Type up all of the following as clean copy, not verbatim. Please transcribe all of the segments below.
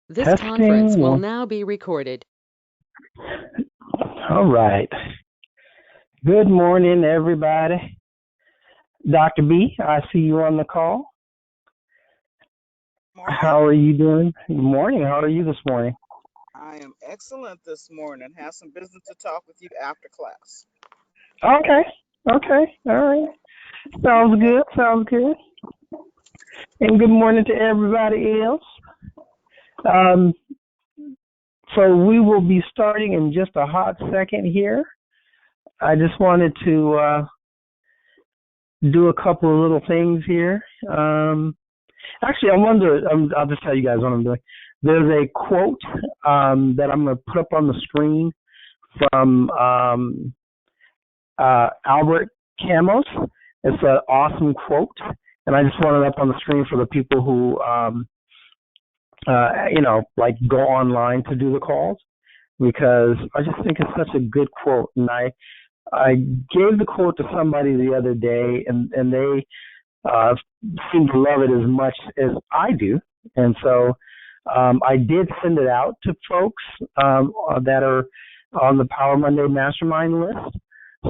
This conference Testing. will now be recorded. All right. Good morning, everybody. Dr. B, I see you on the call. Morning. How are you doing? Good morning. How are you this morning? I am excellent this morning. Have some business to talk with you after class. Okay. All right. Sounds good. And good morning to everybody else. So we will be starting in just a hot second here. I just wanted to do a couple of little things here. Actually, I'll just tell you guys what I'm doing. There's a quote that I'm going to put up on the screen from Albert Camus. It's an awesome quote, and I just want it up on the screen for the people who, like go online to do the calls, because I just think it's such a good quote. And I gave the quote to somebody the other day, and they seem to love it as much as I do. And so I did send it out to folks that are on the Power Monday Mastermind list.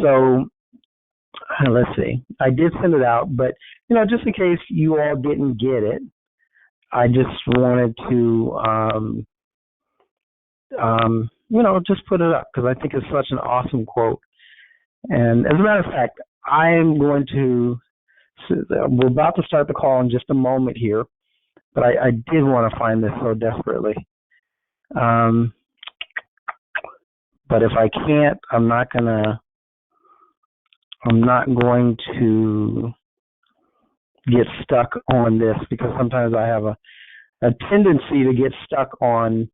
So let's see. I did send it out, but just in case you all didn't get it, I just wanted to just put it up because I think it's such an awesome quote. And as a matter of fact, we're about to start the call in just a moment here, but I did want to find this so desperately. But if I can't, I'm not going to get stuck on this, because sometimes I have a tendency to get stuck on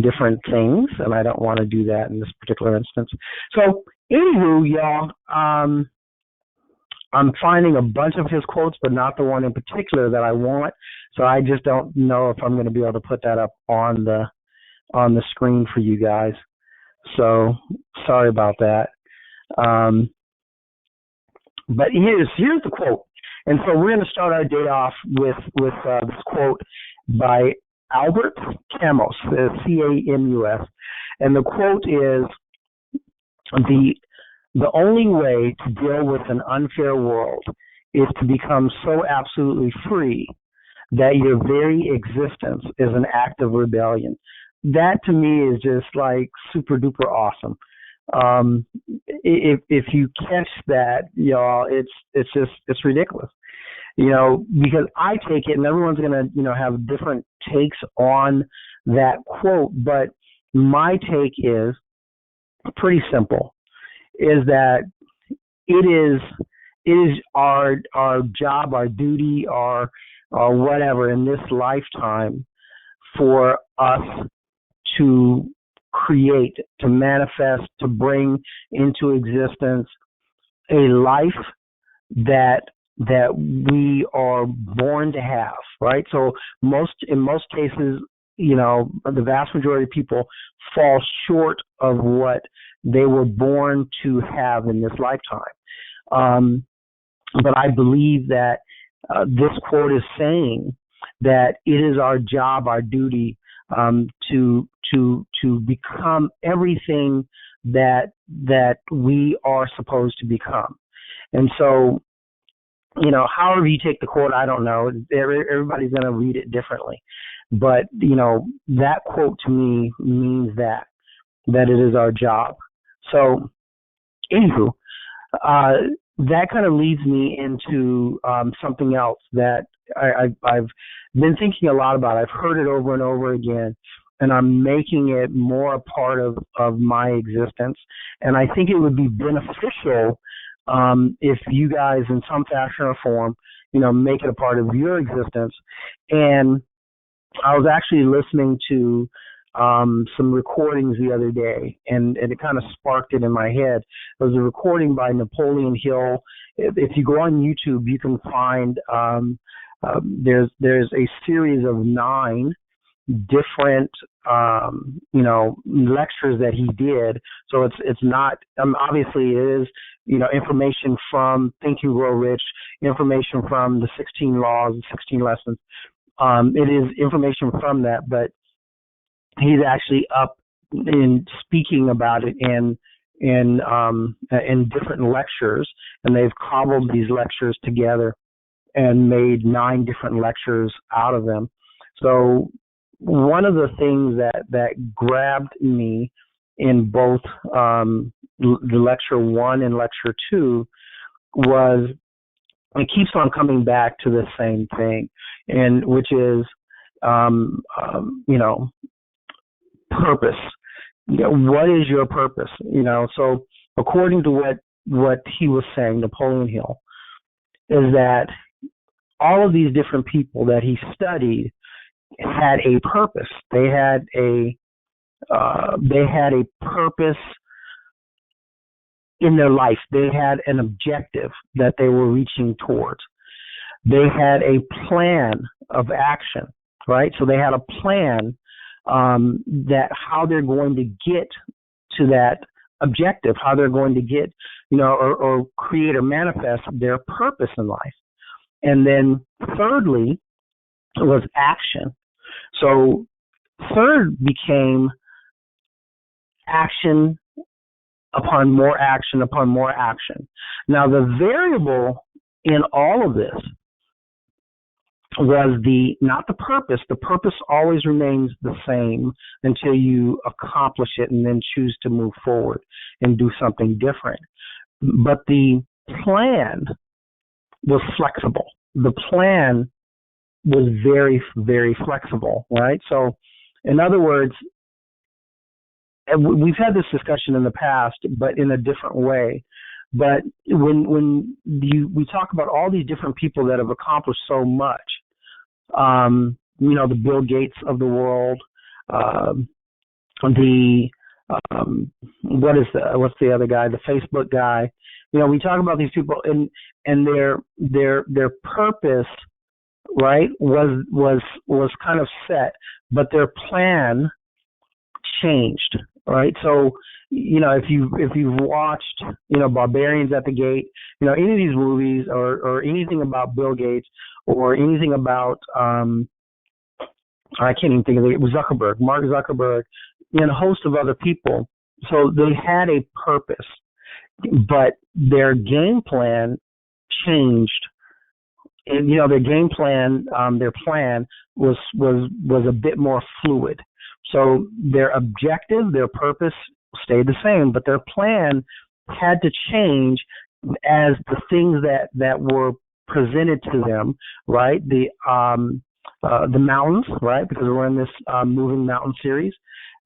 different things, and I don't want to do that in this particular instance. So, anywho, y'all, I'm finding a bunch of his quotes, but not the one in particular that I want. So I just don't know if I'm going to be able to put that up on the screen for you guys. So sorry about that. But here's the quote. And so we're going to start our day off with this quote by Albert Camus, Camus. And the quote is, the only way to deal with an unfair world is to become so absolutely free that your very existence is an act of rebellion. That to me is just like super duper awesome. If you catch that, y'all, it's ridiculous. Because I take it, and everyone's gonna have different takes on that quote, but my take is pretty simple. Is that it is our job, our duty, our whatever in this lifetime for us to create, to manifest, to bring into existence a life that we are born to have, right? So in most cases, the vast majority of people fall short of what they were born to have in this lifetime. But I believe that this quote is saying that it is our job, our duty, to become everything that we are supposed to become. And so, however you take the quote, I don't know. Everybody's going to read it differently. But, that quote to me means that it is our job. So, anywho, that kind of leads me into something else that I've been thinking a lot about. I've heard it over and over again, and I'm making it more a part of my existence. And I think it would be beneficial if you guys, in some fashion or form, make it a part of your existence. And I was actually listening to some recordings the other day, and it kind of sparked it in my head. It was a recording by Napoleon Hill. If you go on YouTube, you can find there's a series of 9 different lectures that he did. So it's not obviously it is information from Think and Grow Rich, information from the 16 Laws, the 16 Lessons, it is information from that, but he's actually up in speaking about it in different lectures, and they've cobbled these lectures together and made 9 different lectures out of them. So one of the things that grabbed me in both the lecture 1 and lecture 2 was, it keeps on coming back to the same thing, and which is purpose. What is your purpose? So according to what he was saying, Napoleon Hill, is that all of these different people that he studied had a purpose. They had a purpose in their life. They had an objective that they were reaching towards. They had a plan of action, right? So they had a plan that how they're going to get to that objective, how they're going to get, or create or manifest their purpose in life. And then thirdly was action. So third became action upon more action upon more action. Now the variable in all of this was not the purpose. The purpose always remains the same until you accomplish it and then choose to move forward and do something different. But the plan was flexible. The plan was very, very flexible, right? So, in other words, we've had this discussion in the past, but in a different way. But when we talk about all these different people that have accomplished so much, the Bill Gates of the world, what's the other guy, the Facebook guy. We talk about these people and their purpose, right, was kind of set, but their plan changed, right? So, if you've watched, Barbarians at the Gate, any of these movies or anything about Bill Gates or anything about I can't even think of it. It was Mark Zuckerberg, and a host of other people. So they had a purpose, but their game plan changed. And their game plan, their plan was a bit more fluid. So their objective, their purpose stayed the same, but their plan had to change as the things that were presented to them, right? The mountains, right? Because we're in this moving mountain series,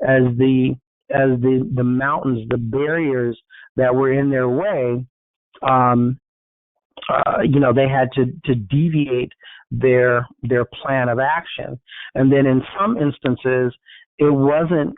as the mountains, the barriers that were in their way, they had to deviate their plan of action, and then in some instances, it wasn't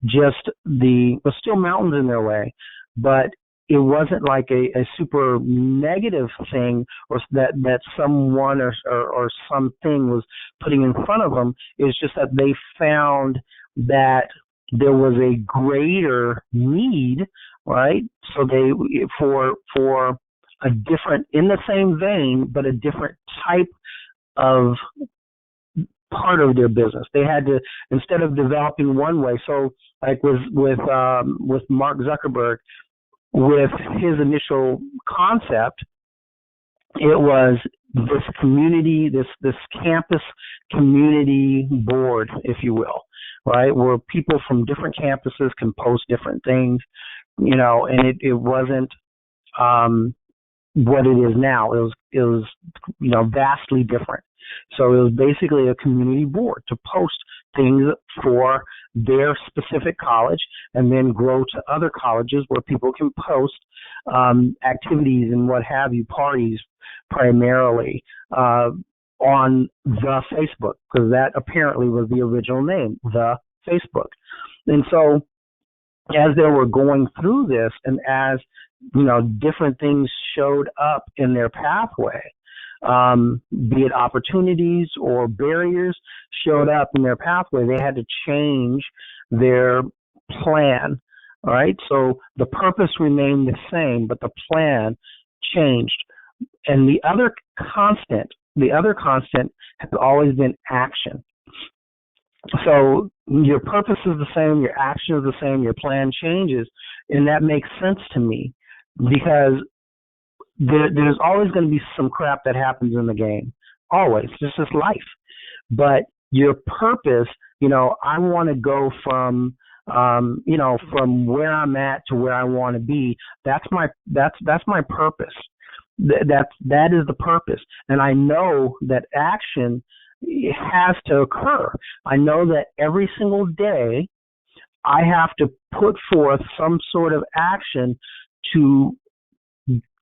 just was still mountains in their way, but it wasn't like a super negative thing or that someone or something was putting in front of them. It was just that they found that there was a greater need, right? So they for a different, in the same vein, but a different type of part of their business. They had to, instead of developing one way. So like with Mark Zuckerberg, with his initial concept, it was this community, this campus community board, if you will, right, where people from different campuses can post different things, and it wasn't what it is now. It was vastly different. So it was basically a community board to post things for their specific college and then grow to other colleges where people can post activities and what have you, parties primarily on the Facebook, because that apparently was the original name, the Facebook. And so as they were going through this and as, different things showed up in their pathway, be it opportunities or barriers showed up in their pathway, they had to change their plan. All right. So the purpose remained the same, but the plan changed. And the other constant The other constant has always been action. So your purpose is the same, your action is the same, your plan changes, and that makes sense to me because there's always going to be some crap that happens in the game. Always. It's just life. But your purpose, I want to go from from where I'm at to where I want to be. That's my purpose. That is the purpose. And I know that action has to occur. I know that every single day I have to put forth some sort of action to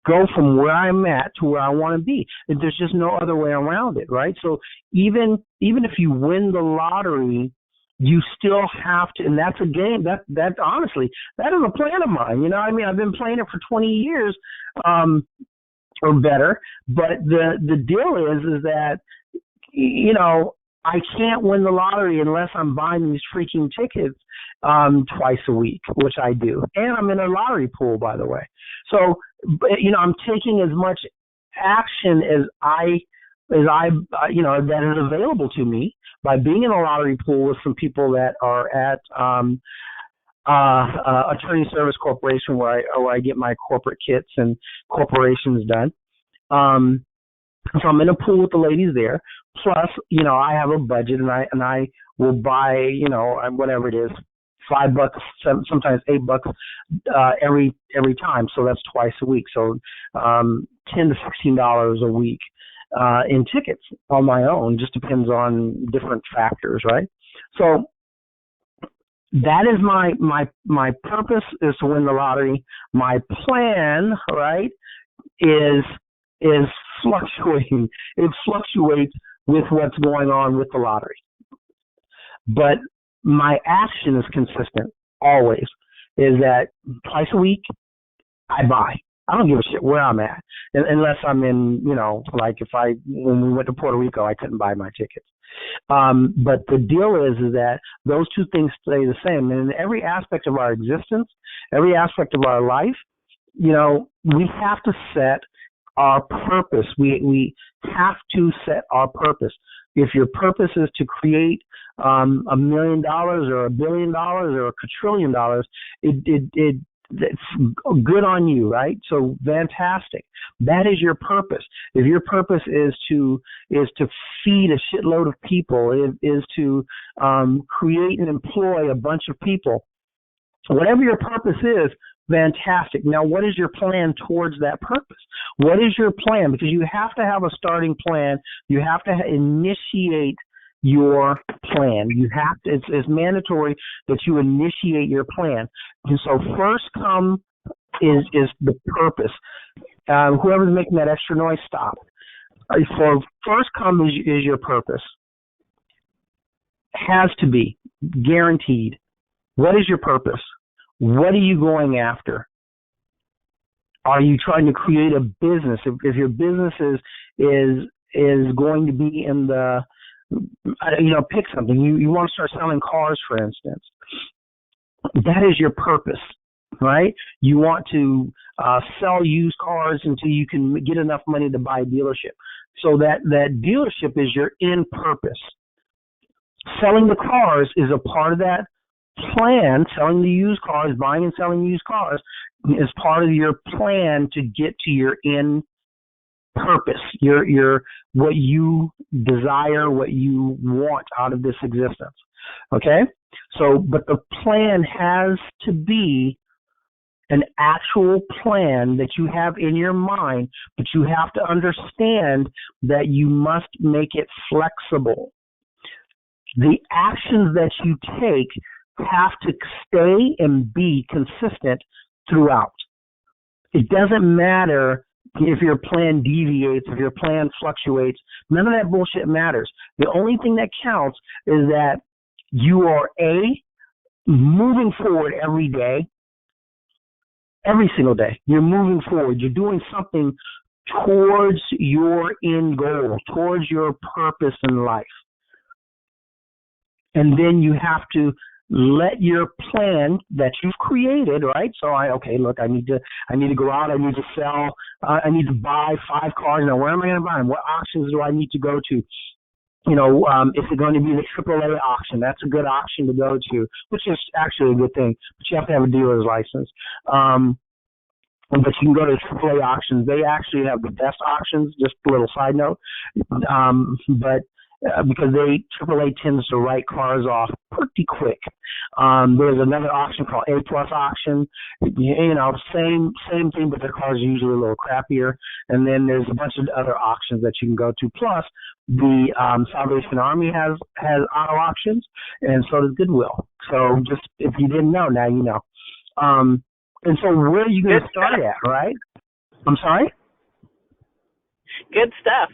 go from where I'm at to where I want to be. There's just no other way around it, right? So even if you win the lottery, you still have to, and that's a game that honestly, that is a plan of mine. I've been playing it for 20 years, or better. But the deal is that, I can't win the lottery unless I'm buying these freaking tickets twice a week, which I do. And I'm in a lottery pool, by the way. So, I'm taking as much action as that is available to me by being in a lottery pool with some people that are at Attorney Service Corporation, where I get my corporate kits and corporations done. So I'm in a pool with the ladies there. Plus, I have a budget, and I will buy, whatever it is, $5, sometimes $8, every time. So that's twice a week. So, $10 to $16 a week, in tickets on my own. Just depends on different factors, right? So that is my purpose, is to win the lottery. My plan, right, is fluctuating. It fluctuates with what's going on with the lottery. But my action is consistent always, is that twice a week I buy. I don't give a shit where I'm at, unless I'm in, like when we went to Puerto Rico, I couldn't buy my tickets. But the deal is that those two things stay the same. And in every aspect of our existence, every aspect of our life, we have to set our purpose. We have to set our purpose. If your purpose is to create $1 million or $1 billion or a quadrillion dollars, it's good on you, right? So fantastic. That is your purpose. If your purpose is to feed a shitload of people, is to create and employ a bunch of people, whatever your purpose is, fantastic. Now, what is your plan towards that purpose? What is your plan? Because you have to have a starting plan. You have to initiate your plan. You have to. It's mandatory that you initiate your plan. And so, first come is the purpose. Whoever's making that extra noise, stop. So, first come is your purpose. Has to be guaranteed. What is your purpose? What are you going after? Are you trying to create a business? If your business is going to be in the, pick something. You want to start selling cars, for instance. That is your purpose, right? You want to sell used cars until you can get enough money to buy a dealership. So that dealership is your end purpose. Selling the cars is a part of that plan. Selling the used cars, buying and selling used cars, is part of your plan to get to your end purpose, your what you desire, what you want out of this existence. Okay? So, but the plan has to be an actual plan that you have in your mind, but you have to understand that you must make it flexible. The actions that you take have to stay and be consistent throughout. It doesn't matter if your plan deviates, if your plan fluctuates. None of that bullshit matters. The only thing that counts is that you are moving forward every day, every single day. You're moving forward. You're doing something towards your end goal, towards your purpose in life. And then you have to let your plan that you've created, right? So look, I need to go out, I need to sell, I need to buy 5 cars. Now, where am I going to buy them? What auctions do I need to go to? Is it going to be the AAA auction? That's a good auction to go to, which is actually a good thing, but you have to have a dealer's license. But you can go to AAA auctions. They actually have the best auctions, just a little side note. But because AAA tends to write cars off pretty quick. There's another auction called A Plus auction. Same thing, but their cars are usually a little crappier. And then there's a bunch of other auctions that you can go to. Plus, the Salvation Army has auto auctions, and so does Goodwill. So just if you didn't know, now you know. And so where are you going to start at, right? I'm sorry? Good stuff.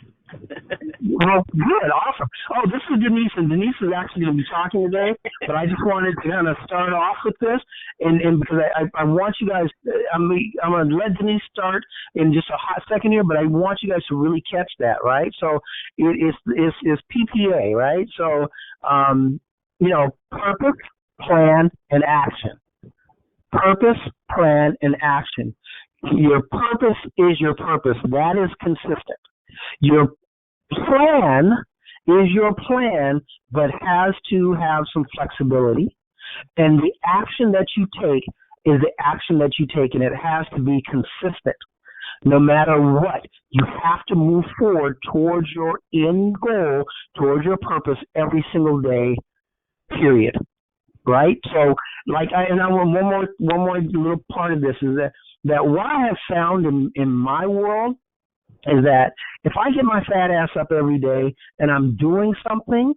Well, good, awesome. Oh, this is Denise, and Denise is actually going to be talking today, but I just wanted to kind of start off with this, and because I want you guys, I'm going to let Denise start in just a hot second here, but I want you guys to really catch that, right? So it's PPA, right? So, purpose, plan, and action. Purpose, plan, and action. Your purpose is your purpose. That is consistent. Your plan is your plan, but has to have some flexibility. And the action that you take is the action that you take, and it has to be consistent. No matter what, you have to move forward towards your end goal, towards your purpose every single day, period. Right? So, and I want one more little part of this is that what I have found in my world is that if I get my fat ass up every day and I'm doing something,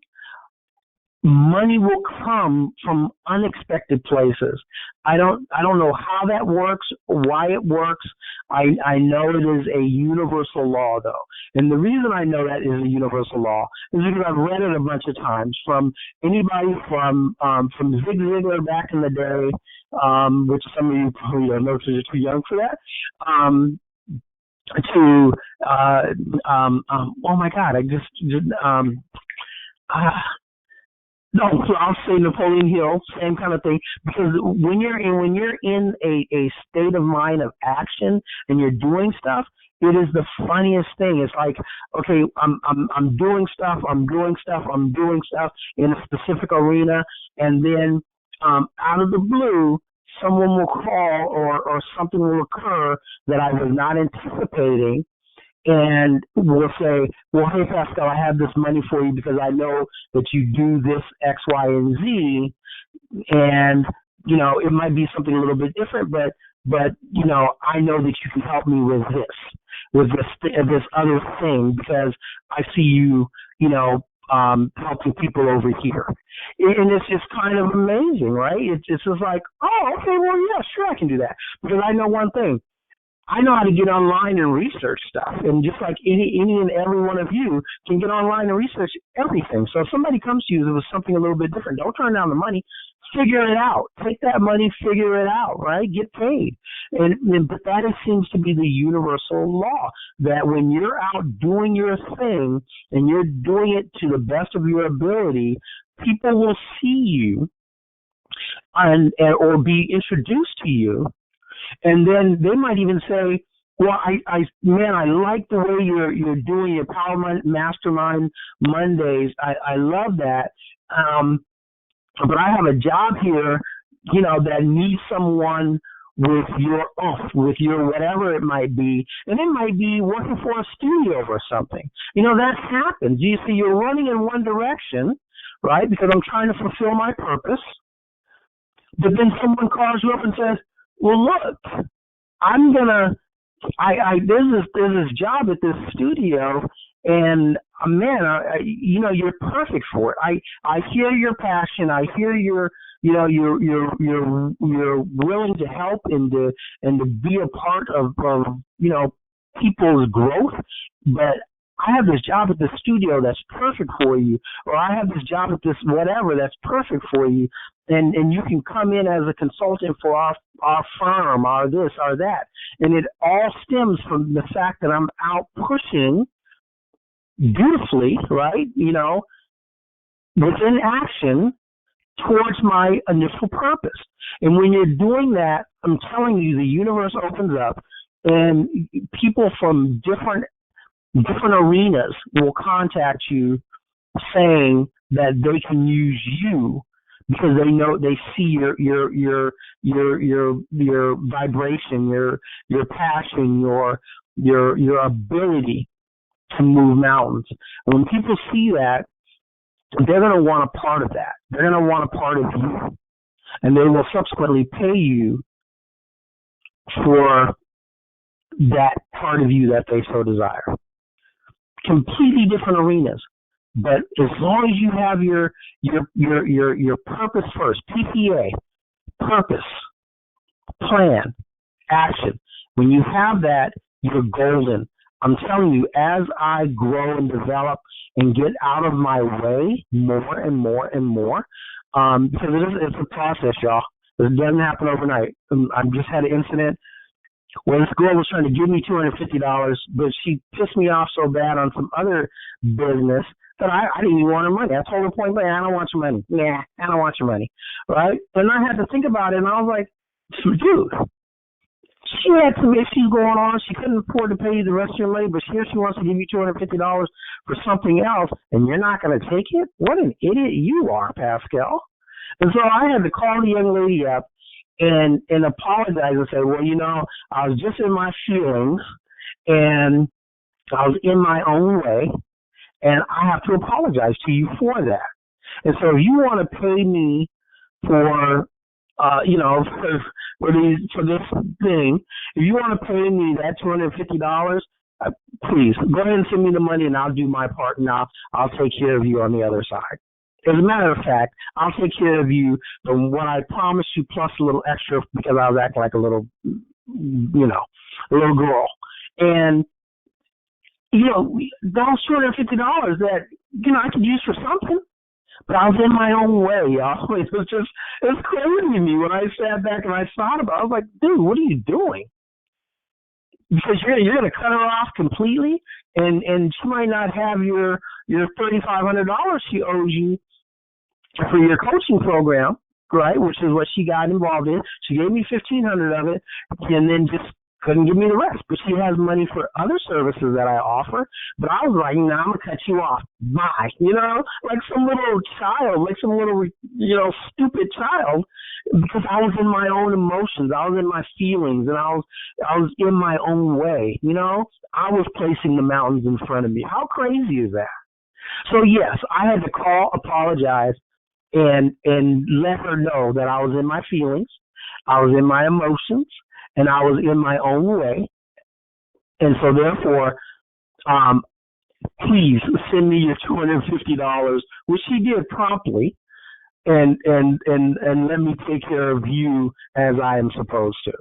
money will come from unexpected places. I don't know how that works, why it works. I know it is a universal law, though. And the reason I know that is a universal law is because I've read it a bunch of times from anybody from Zig Ziglar back in the day, which some of you probably don't know because you're too young for that, to oh my God, no, I'll say Napoleon Hill, same kind of thing. Because when you're in a state of mind of action and you're doing stuff, it is the funniest thing. It's like, okay, I'm doing stuff in a specific arena, and then out of the blue, someone will call or something will occur that I was not anticipating. And we'll say, well, hey, Pascal, I have this money for you because I know that you do this X, Y, and Z. And, it might be something a little bit different, but I know that you can help me with this other thing because I see you, helping people over here. And it's just kind of amazing, right? It's just like, oh, okay, well, yeah, sure, I can do that. Because I know one thing. I know how to get online and research stuff, and just like any and every one of you can get online and research everything. So if somebody comes to you with something a little bit different, don't turn down the money. Figure it out. Take that money, figure it out, right? Get paid. But that seems to be the universal law, that when you're out doing your thing and you're doing it to the best of your ability, people will see you or be introduced to you. And then they might even say, well, I like the way you're doing your Power Mastermind Mondays. I love that. But I have a job here, that needs someone with your whatever it might be. And it might be working for a studio or something. That happens. You see, you're running in one direction, right? Because I'm trying to fulfill my purpose. But then someone calls you up and says, well, look, there's this job at this studio, and man, you're perfect for it. I hear your passion. I hear you're willing to help and to be a part of people's growth, but I have this job at the studio that's perfect for you, or I have this job at this whatever that's perfect for you, and you can come in as a consultant for our firm, or this or that. And it all stems from the fact that I'm out pushing beautifully, right, within action towards my initial purpose. And when you're doing that, I'm telling you, the universe opens up, and people from different arenas will contact you saying that they can use you because they see your vibration, your passion, your ability to move mountains. And when people see that, they're going to want a part of that. They're going to want a part of you, and they will subsequently pay you for that part of you that they so desire. Completely different arenas, but as long as you have your purpose first, PPA, purpose, plan, action. When you have that, you're golden. I'm telling you, as I grow and develop and get out of my way more and more and more, because it's a process, y'all. It doesn't happen overnight. I just had an incident where this girl was trying to give me $250, but she pissed me off so bad on some other business that I didn't even want her money. I told her point blank, I don't want your money. Nah, I don't want your money, right? And I had to think about it, and I was like, dude, she had some issues going on. She couldn't afford to pay you the rest of your money, but here she wants to give you $250 for something else, and you're not going to take it? What an idiot you are, Pascal. And so I had to call the young lady up and apologize and say, well, I was just in my feelings, and I was in my own way, and I have to apologize to you for that. And so if you want to pay me for for this thing, if you want to pay me that $250, please go ahead and send me the money, and I'll do my part, and I'll take care of you on the other side. As a matter of fact, I'll take care of you from what I promised you plus a little extra because I was acting like a little, a little girl. And those $250 that I could use for something. But I was in my own way, y'all. It's crazy to me when I sat back and I thought about it. I was like, dude, what are you doing? Because you're going to cut her off completely, and she might not have your $3,500 she owes you for your coaching program, right, which is what she got involved in. She gave me $1,500 of it, and then just couldn't give me the rest. But she has money for other services that I offer. But I was like, I'm going to cut you off. Bye. Like some little child, like some little, stupid child, because I was in my own emotions. I was in my feelings, and I was in my own way. I was placing the mountains in front of me. How crazy is that? So, yes, I had to call, apologize, and let her know that I was in my feelings. I was in my emotions. And I was in my own way, and so therefore, please send me your $250, which she did promptly, and let me take care of you as I am supposed to.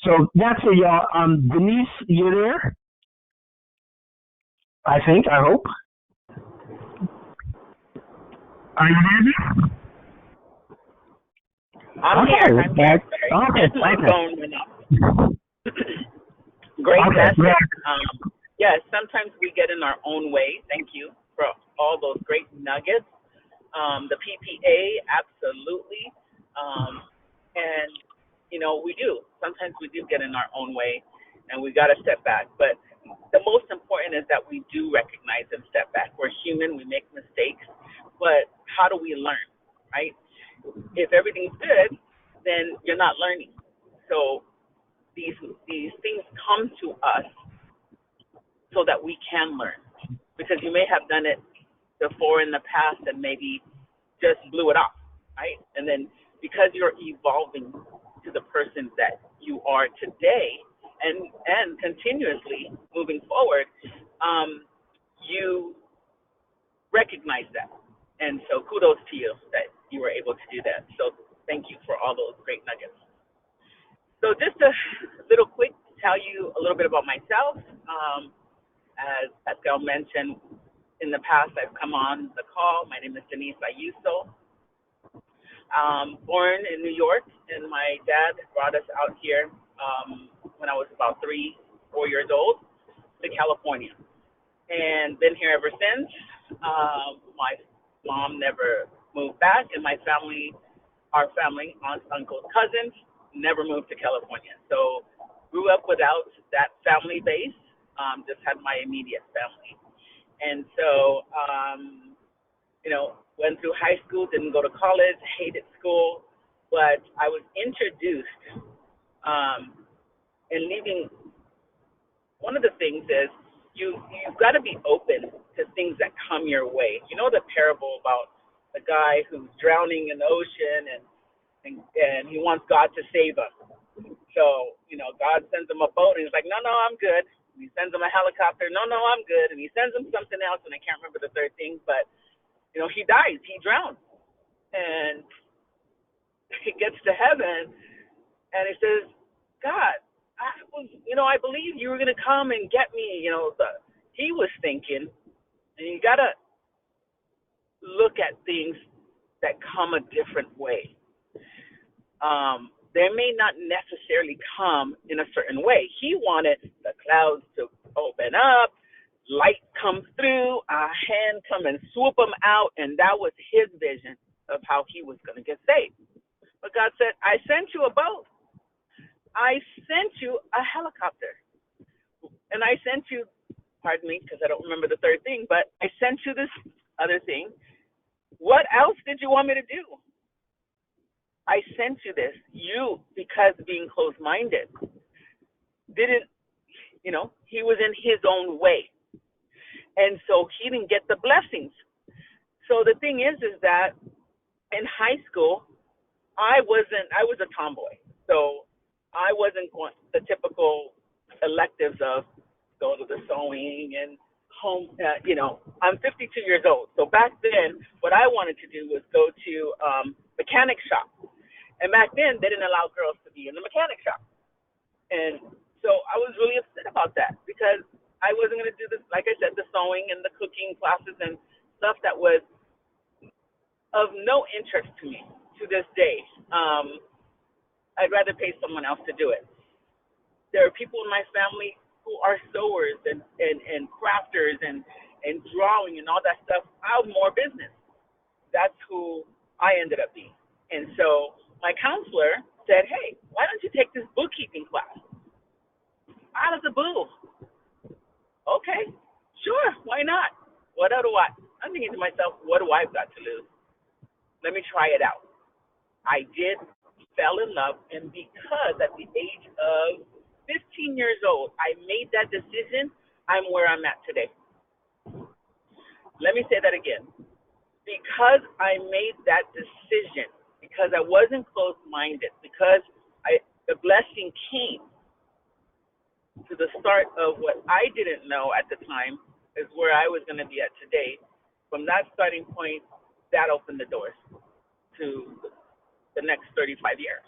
So that's it, y'all. Denise, you there? I hope. Are you there? I'm here. My phone went up. Great message. Yes, sometimes we get in our own way. Thank you for all those great nuggets. The PPA, absolutely. And, we do. Sometimes we do get in our own way, and we got to step back. But the most important is that we do recognize and step back. We're human. We make mistakes. But how do we learn, right? If everything's good, then you're not learning. So these things come to us so that we can learn, because you may have done it before in the past and maybe just blew it off, right? And then because you're evolving to the person that you are today and continuously moving forward, you recognize that. And so kudos to you that you were able to do that. So thank you for all those great nuggets. So just a little quick to tell you a little bit about myself. As Pascal mentioned, in the past I've come on the call. My name is Denise Ayuso. Born in New York, and my dad brought us out here when I was about 3-4 years old to California, and been here ever since. My mom never moved back, and our family, aunts, uncles, cousins, never moved to California. So grew up without that family base, just had my immediate family. And so, went through high school, didn't go to college, hated school, but I was introduced, and leaving. One of the things is you've got to be open to things that come your way. You know the parable about the guy who's drowning in the ocean and he wants God to save him. So, God sends him a boat and he's like, no, I'm good. And he sends him a helicopter, no, I'm good. And he sends him something else, and I can't remember the third thing, but, he dies, he drowns. And he gets to heaven and he says, God, I believe you were going to come and get me. He was thinking, and you got to look at things that come a different way. They may not necessarily come in a certain way. He wanted the clouds to open up, light come through, a hand come and swoop him out, and that was his vision of how he was going to get saved. But God said, I sent you a boat. I sent you a helicopter. And I sent you, pardon me, because I don't remember the third thing, but I sent you this other thing. What else did you want me to do? I sent you this. You, because being closed-minded, didn't, he was in his own way. And so he didn't get the blessings. So the thing is that in high school, I was a tomboy. So I wasn't going the typical electives of go to the sewing and home. I'm 52 years old. So back then, what I wanted to do was go to mechanic shop. And back then, they didn't allow girls to be in the mechanic shop. And so I was really upset about that because I wasn't going to do this, like I said, the sewing and the cooking classes and stuff that was of no interest to me to this day. I'd rather pay someone else to do it. There are people in my family who are sewers and crafters and drawing and all that stuff. I have more business. That's who I ended up being. And so my counselor said, hey, why don't you take this bookkeeping class? Out of the blue. Okay, sure, why not? What do I? I'm thinking to myself, what do I've got to lose? Let me try it out. I did, fell in love, and because at the age of 15 years old, I made that decision, I'm where I'm at today. Let me say that again. Because I made that decision, because I wasn't closed-minded, because the blessing came to the start of what I didn't know at the time is where I was going to be at today. From that starting point, that opened the doors to the next 35 years.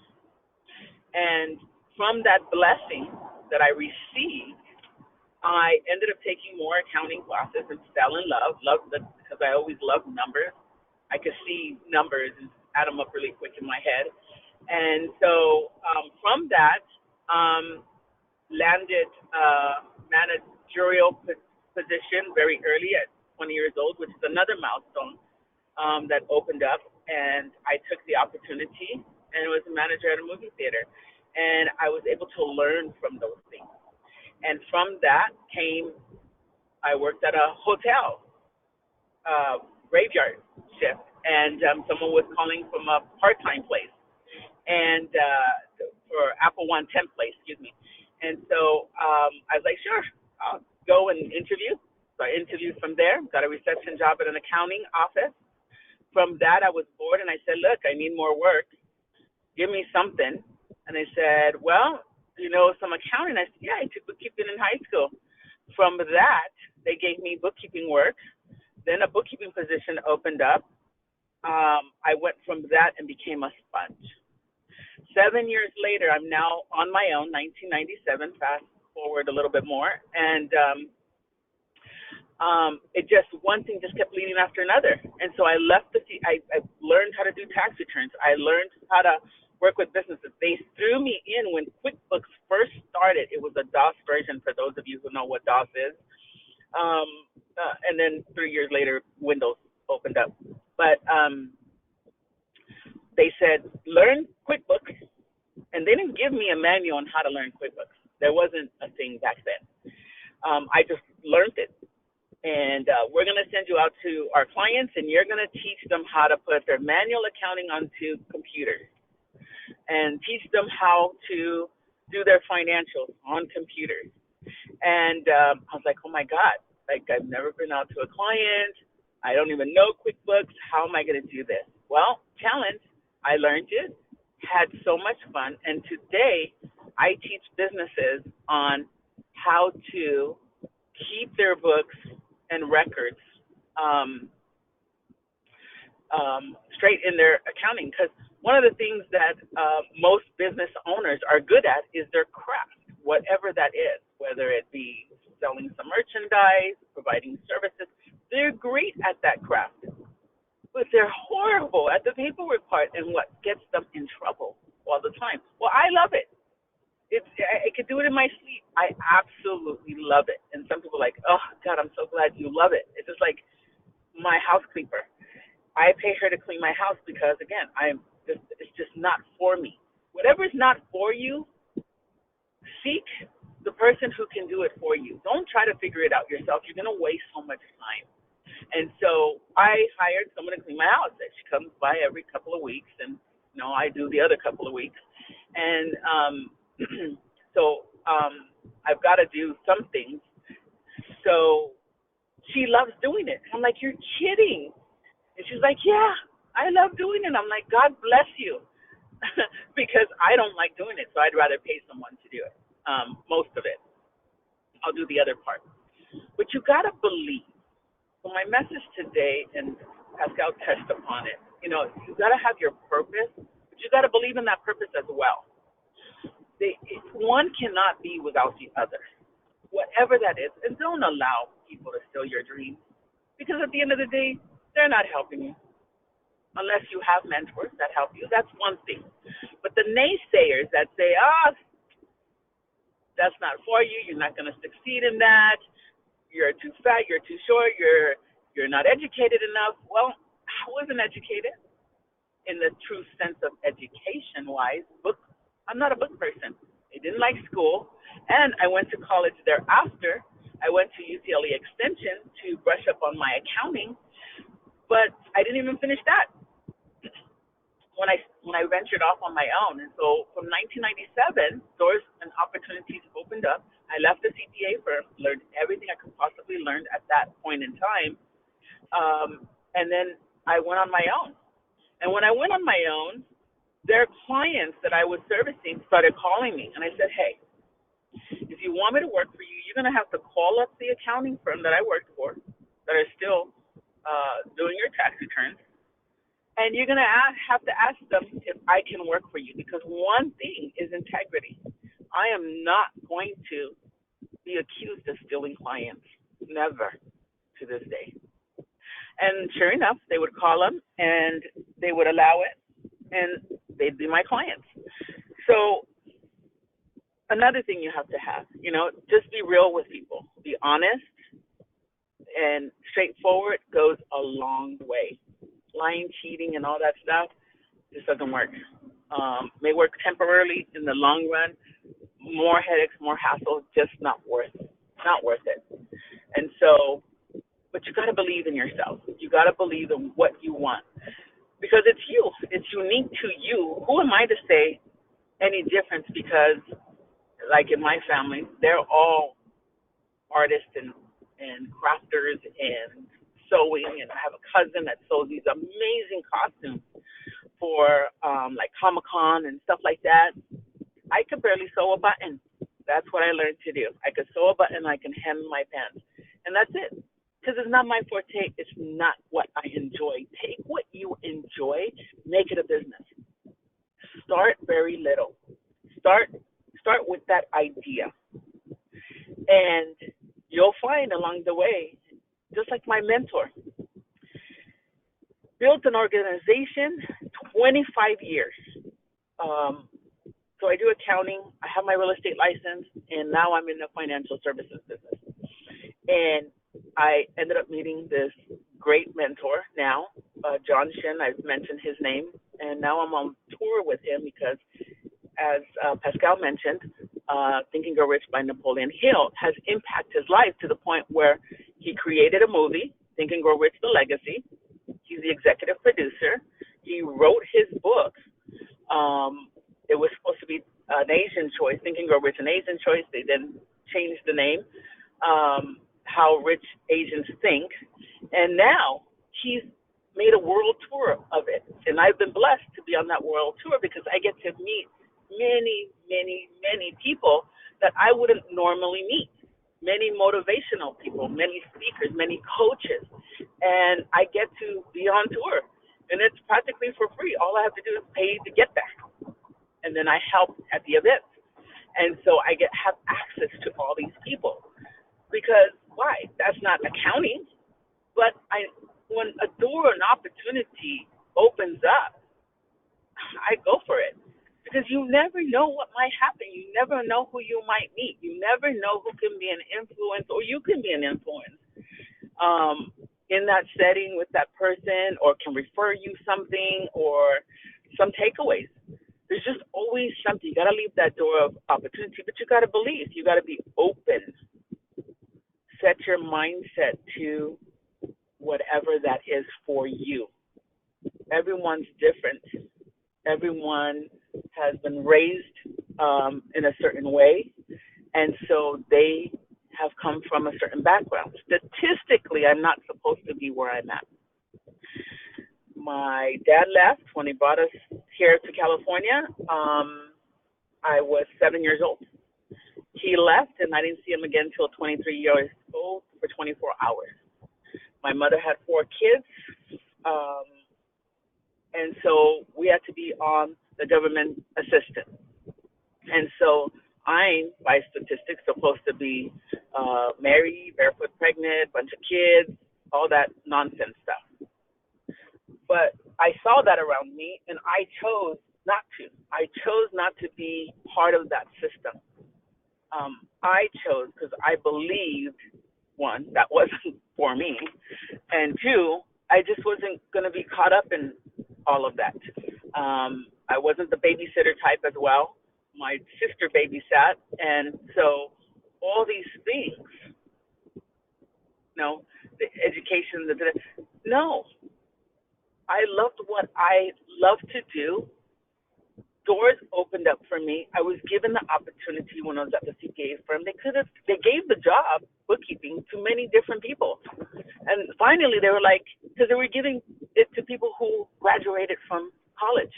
And from that blessing that I received, I ended up taking more accounting classes and fell in love because I always loved numbers. I could see numbers and add them up really quick in my head. And so from that, landed a managerial position very early at 20 years old, which is another milestone that opened up. And I took the opportunity and was a manager at a movie theater. And I was able to learn from those things. And from that came, I worked at a hotel, graveyard shift. And someone was calling from a part-time place. And for Apple One temp place, excuse me. And so I was like, sure, I'll go and interview. So I interviewed from there, got a reception job at an accounting office. From that, I was bored, and I said, look, I need more work. Give me something. And they said, well, some accounting. I said, yeah, I took bookkeeping in high school. From that, they gave me bookkeeping work. Then a bookkeeping position opened up. I went from that and became a sponge. 7 years later, I'm now on my own, 1997, fast forward a little bit more. And one thing just kept leading after another. And so I left I learned how to do tax returns. I learned how to work with businesses. They threw me in when QuickBooks first started. It was a DOS version for those of you who know what DOS is. And then 3 years later, Windows opened up. But learned QuickBooks, and they didn't give me a manual on how to learn QuickBooks. There wasn't a thing back then. I just learned it. And we're going to send you out to our clients, and you're going to teach them how to put their manual accounting onto computers and teach them how to do their financials on computers. And I was like, oh, my God, like I've never been out to a client. I don't even know QuickBooks. How am I going to do this? Well, challenge. I learned it, had so much fun, and today I teach businesses on how to keep their books and records straight in their accounting, because one of the things that most business owners are good at is their craft, whatever that is, whether it be selling some merchandise, providing services. They're great at that craft, but they're horrible at the paperwork part, and what gets them in trouble all the time. Well, I love it. I could do it in my sleep. I absolutely love it. And some people are like, oh, God, I'm so glad you love it. It's just like my house cleaner. I pay her to clean my house because, again, it's just not for me. Whatever is not for you, seek the person who can do it for you. Don't try to figure it out yourself. You're going to waste so much time. And so I hired someone to clean my house. She comes by every couple of weeks, and I do the other couple of weeks. And so I've got to do some things. So she loves doing it. I'm like, you're kidding. And she's like, yeah, I love doing it. I'm like, God bless you. Because I don't like doing it, so I'd rather pay someone to do it. Most of it. I'll do the other part. But you got to believe. So my message today, and Pascal touched upon it, you got to have your purpose, but you got to believe in that purpose as well. One cannot be without the other, whatever that is. And don't allow people to steal your dreams, because at the end of the day, they're not helping you. Unless you have mentors that help you, that's one thing. But the naysayers that say, that's not for you, you're not going to succeed in that, you're too fat, you're too short, you're not educated enough. Well, I wasn't educated in the true sense of education-wise. I'm not a book person. I didn't like school, and I went to college thereafter. I went to UCLA Extension to brush up on my accounting, but I didn't even finish that when I ventured off on my own. And so from 1997, doors and opportunities opened up. I left the CPA firm, learned everything I could possibly learn at that point in time, and then I went on my own. And when I went on my own, their clients that I was servicing started calling me, and I said, hey, if you want me to work for you, you're going to have to call up the accounting firm that I worked for that are still doing your tax returns, and you're going to have to ask them if I can work for you, because one thing is integrity. I am not going to be accused of stealing clients, never to this day. And sure enough, they would call them, and they would allow it, and they'd be my clients. So another thing you have to have, just be real with people. Be honest and straightforward goes a long way. Lying, cheating, and all that stuff just doesn't work. May work temporarily. In the long run, more headaches, more hassle, just not worth it. And so, but you got to believe in yourself. You got to believe in what you want, because it's you. It's unique to you. Who am I to say any difference? Because, like in my family, they're all artists and crafters and sewing, and I have a cousin that sews these amazing costumes for like Comic-Con and stuff like that. I could barely sew a button. That's what I learned to do. I could sew a button, I can hem my pants, and that's it. Because it's not my forte. It's not what I enjoy. Take what you enjoy, make it a business. Start very little. Start with that idea, and you'll find along the way, just like my mentor, built an organization, 25 years. So I do accounting. I have my real estate license, and now I'm in the financial services business. And I ended up meeting this great mentor now, John Shin. I've mentioned his name, and now I'm on tour with him because, as Pascal mentioned, Think and Grow Rich by Napoleon Hill has impacted his life to the point where he created a movie, Think and Grow Rich: The Legacy. He's the executive producer. He wrote his book. It was supposed to be an Asian choice, Think and Grow Rich, an Asian choice. They then changed the name, How Rich Asians Think. And now he's made a world tour of it. And I've been blessed to be on that world tour because I get to meet many, many, many people that I wouldn't normally meet. Many motivational people, many speakers, many coaches. And I get to be on tour. And it's practically for free. All I have to do is pay to get there. And then I help at the events. And so I have access to all these people. Because why? That's not accounting. But when a door, an opportunity opens up, I go for it. Because you never know what might happen. You never know who you might meet. You never know who can be an influence or you can be an influence in that setting with that person, or can refer you something or some takeaways. There's just always something. You got to leave that door of opportunity, but you got to believe. You got to be open. Set your mindset to whatever that is for you. Everyone's different. Everyone has been raised in a certain way, and so they have come from a certain background. Statistically, I'm not supposed to be where I'm at. My dad left when he brought us here to California. I was 7 years old. He left, and I didn't see him again until 23 years old for 24 hours. My mother had 4 kids, and so we had to be on the government assistance. And so I'm, by statistics, supposed to be married, barefoot pregnant, bunch of kids, all that nonsense stuff. But I saw that around me, and I chose not to. I chose not to be part of that system. I chose because I believed, one, that wasn't for me, and two, I just wasn't going to be caught up in all of that. I wasn't the babysitter type as well. My sister babysat, and so all these things, the education, no. I loved what I love to do. Doors opened up for me. I was given the opportunity when I was at the CPA firm. They gave the job, bookkeeping, to many different people. And finally they were like, because they were giving it to people who graduated from college.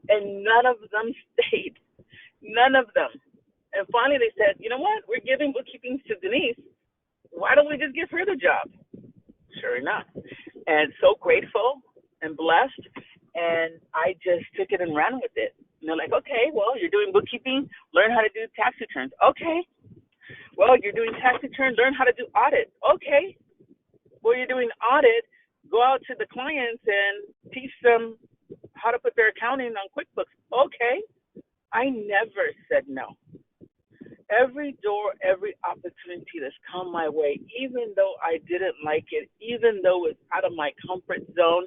And none of them stayed. None of them. And finally they said, you know what? We're giving bookkeeping to Denise. Why don't we just give her the job? Sure enough. And so grateful and blessed. And I just took it and ran with it. And they're like, okay, well, you're doing bookkeeping, learn how to do tax returns. Okay. Well, you're doing tax returns, learn how to do audit. Okay. Well, you're doing audit, go out to the clients and teach them how to put their accounting on QuickBooks. Okay. I never said no. Every door, every opportunity that's come my way, even though I didn't like it, even though it's out of my comfort zone,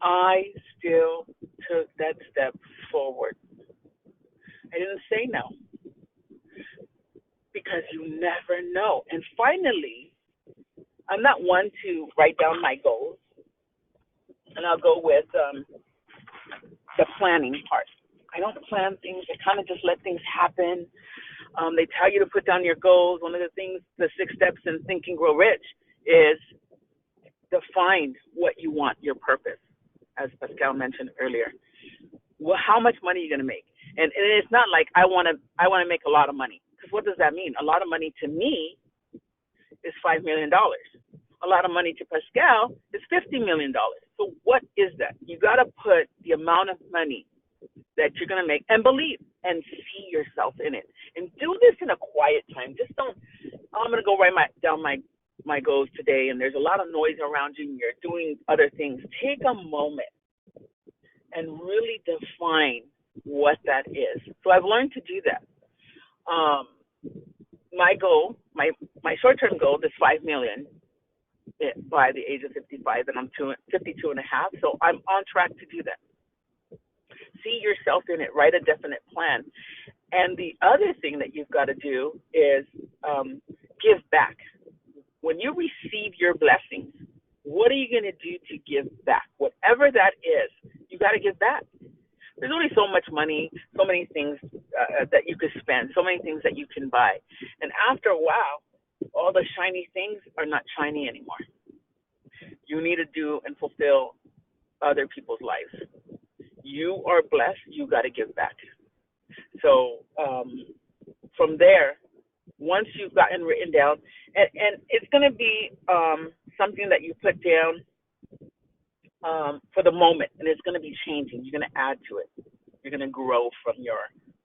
I still took that step forward. I didn't say no because you never know. And finally, I'm not one to write down my goals, and I'll go with the planning part. I don't plan things. I kind of just let things happen. They tell you to put down your goals. One of the things, the 6 steps in Think and Grow Rich is define what you want, your purpose, as Pascal mentioned earlier. Well, how much money are you going to make? And it's not like I want to make a lot of money. Because what does that mean? A lot of money to me is $5 million. A lot of money to Pascal is $50 million. So what is that? You got to put the amount of money that you're going to make and believe and see yourself in it. And do this in a quiet time. Just don't, I'm going to go write down my goals today, and there's a lot of noise around you and you're doing other things. Take a moment and really define what that is. So I've learned to do that. My goal, my short-term goal is $5 million by the age of 55, and I'm 52 and a half. So I'm on track to do that. See yourself in it. Write a definite plan. And the other thing that you've got to do is give back. When you receive your blessings, what are you going to do to give back? Whatever that is, you got to give back. There's only so much money, so many things that you could spend, so many things that you can buy. And after a while, all the shiny things are not shiny anymore. You need to do and fulfill other people's lives. You are blessed. You got to give back. So from there, once you've gotten written down, and it's going to be something that you put down for the moment, and it's going to be changing. You're going to add to it. You're going to grow from your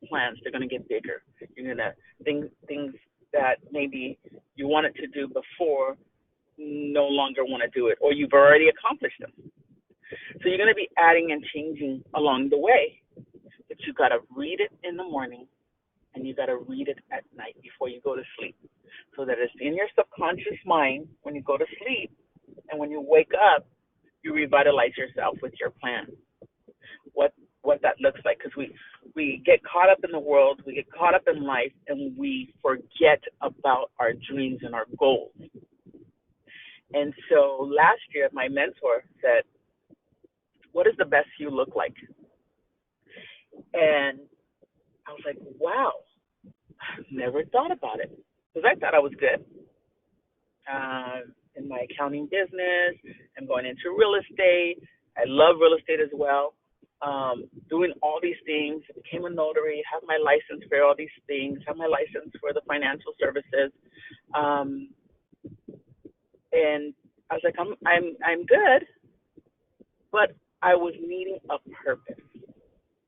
plans. They're going to get bigger. You're going to things that maybe you wanted to do before no longer want to do it, or you've already accomplished them. So you're going to be adding and changing along the way. But you got to read it in the morning, and you got to read it at night before you go to sleep, so that it's in your subconscious mind when you go to sleep, and when you wake up, you revitalize yourself with your plan. What that looks like, because we get caught up in the world, we get caught up in life, and we forget about our dreams and our goals. And so last year, my mentor said, "What does the best you look like?" And I was like, wow, I've never thought about it, because I thought I was good in my accounting business. I'm going into real estate. I love real estate as well. Doing all these things, I became a notary, have my license for all these things, have my license for the financial services. And I was like, I'm good, but I was needing a purpose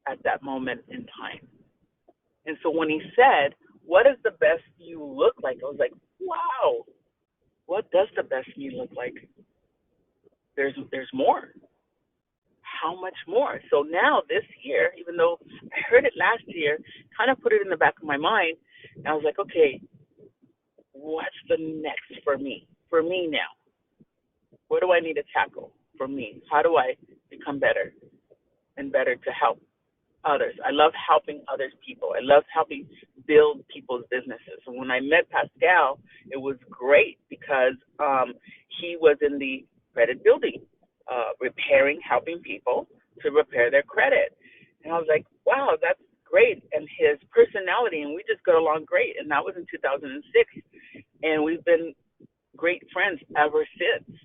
at that moment in time. And so when he said, "What does the best you look like?" I was like, wow, what does the best me look like? There's more. How much more? So now this year, even though I heard it last year, kind of put it in the back of my mind, and I was like, okay, what's the next for me? For me now. What do I need to tackle for me? How do I become better and better to help others? I love helping others people. I love helping build people's businesses. And when I met Pascal, it was great because he was in the credit building, repairing, helping people to repair their credit. And I was like, wow, that's great. And his personality, and we just got along great. And that was in 2006. And we've been great friends ever since.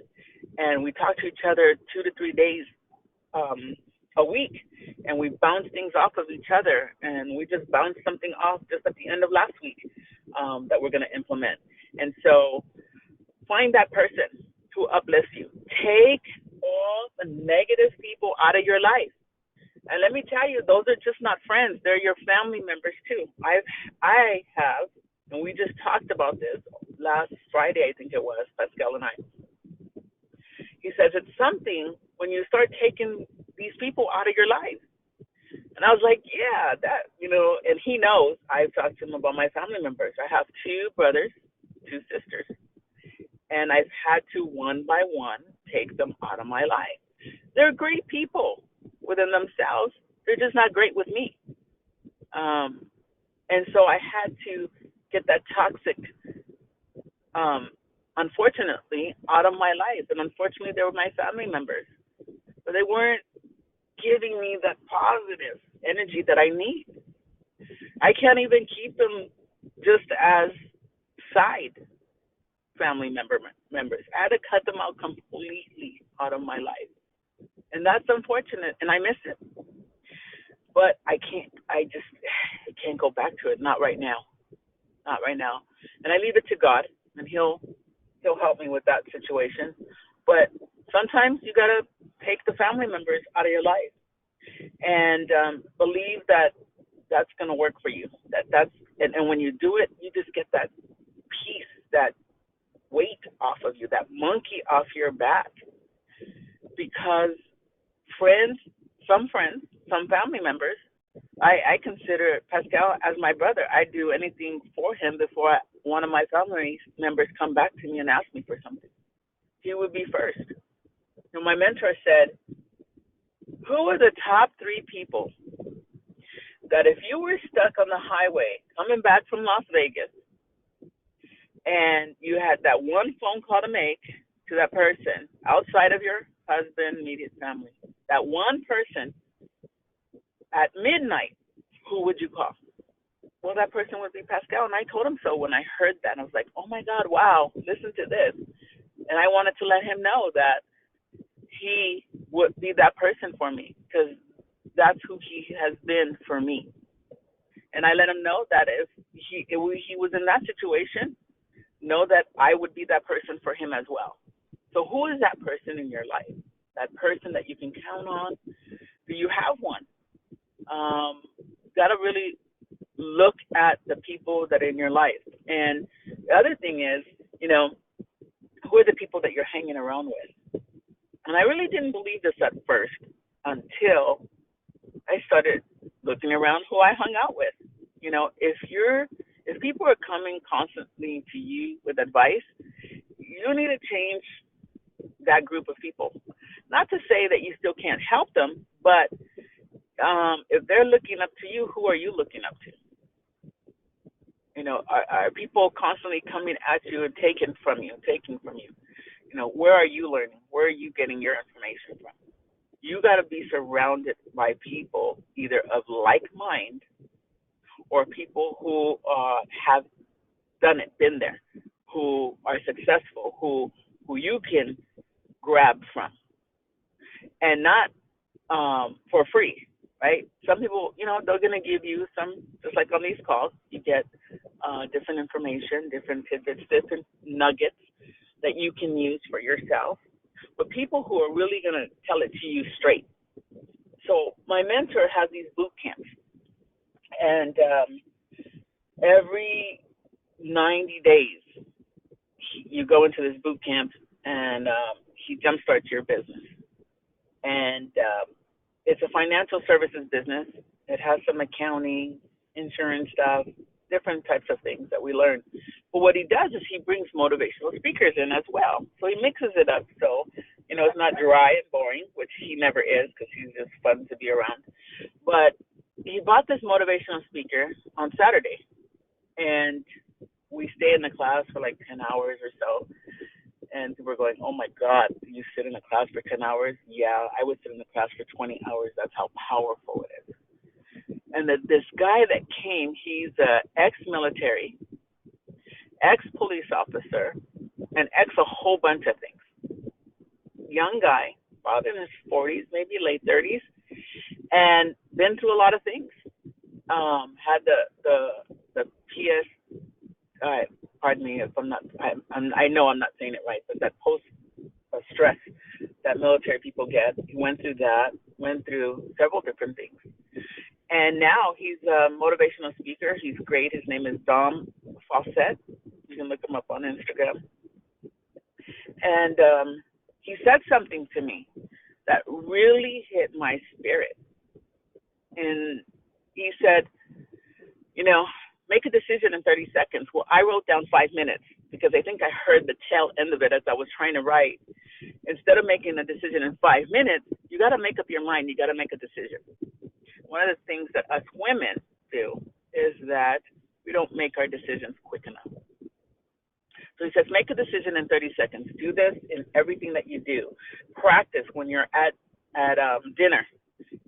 And we talk to each other 2 to 3 days a week, and we bounce things off of each other. And we just bounced something off just at the end of last week that we're going to implement. And so find that person who uplifts you. Take all the negative people out of your life. And let me tell you, those are just not friends. They're your family members too. I have, and we just talked about this last Friday, I think it was, Pascal and I. He says it's something when you start taking these people out of your life. And I was like, yeah, that, and he knows I've talked to him about my family members. I have 2 brothers, 2 sisters, and I've had to one by one take them out of my life. They're great people within themselves. They're just not great with me. And so I had to get that toxic, unfortunately, out of my life. And unfortunately, they were my family members. But they weren't giving me that positive energy that I need. I can't even keep them just as side family members. I had to cut them out completely out of my life. And that's unfortunate, and I miss it. But I can't go back to it. Not right now. Not right now. And I leave it to God, and He'll help me with that situation. But sometimes you got to take the family members out of your life and believe that that's going to work for you. And when you do it, you just get that peace, that weight off of you, that monkey off your back. Because some family members, I consider Pascal as my brother. I do anything for him before one of my family members come back to me and ask me for something. He would be first. My mentor said, who are the top 3 people that if you were stuck on the highway coming back from Las Vegas and you had that one phone call to make to that person outside of your husband, immediate family, that one person at midnight, who would you call? Well, that person would be Pascal, and I told him so when I heard that. I was like, oh, my God, wow, listen to this. And I wanted to let him know that he would be that person for me because that's who he has been for me. And I let him know that if he was in that situation, know that I would be that person for him as well. So who is that person in your life? That person that you can count on? Do you have one? Got to really look at the people that are in your life. And the other thing is, who are the people that you're hanging around with? And I really didn't believe this at first until I started looking around who I hung out with. If people are coming constantly to you with advice, you need to change that group of people. Not to say that you still can't help them, but if they're looking up to you, who are you looking up to? Are people constantly coming at you and taking from you? Where are you learning? Where are you getting your information from? You got to be surrounded by people either of like mind or people who have done it, been there, who are successful, who you can grab from, and not for free, right? Some people, they're going to give you some, just like on these calls, you get different information, different tidbits, different nuggets that you can use for yourself. But people who are really going to tell it to you straight. So my mentor has these boot camps, and every 90 days you go into this boot camp, and he jumpstarts your business. And it's a financial services business. It has some accounting, insurance stuff, different types of things that we learn. But what he does is he brings motivational speakers in as well. So he mixes it up so, it's not dry and boring, which he never is because he's just fun to be around. But he bought this motivational speaker on Saturday, and we stay in the class for like 10 hours or so. And we're going, oh, my God, you sit in a class for 10 hours? Yeah, I would sit in the class for 20 hours. That's how powerful it is. And this guy that came, he's ex-military, ex-police officer, and a whole bunch of things. Young guy, about in his 40s, maybe late 30s, and been through a lot of things. Had the PS, pardon me if I'm not, I know I'm not saying it right, but that post stress that military people get. He went through that, went through several different things. And now he's a motivational speaker. He's great. His name is Dom Fawcett. You can look him up on Instagram. And he said something to me that really hit my spirit. And he said, make a decision in 30 seconds. Well, I wrote down 5 minutes because I think I heard the tail end of it as I was trying to write. Instead of making a decision in 5 minutes, you got to make up your mind. You got to make a decision. One of the things that us women do is that we don't make our decisions quick enough. So he says, make a decision in 30 seconds. Do this in everything that you do. Practice when you're at dinner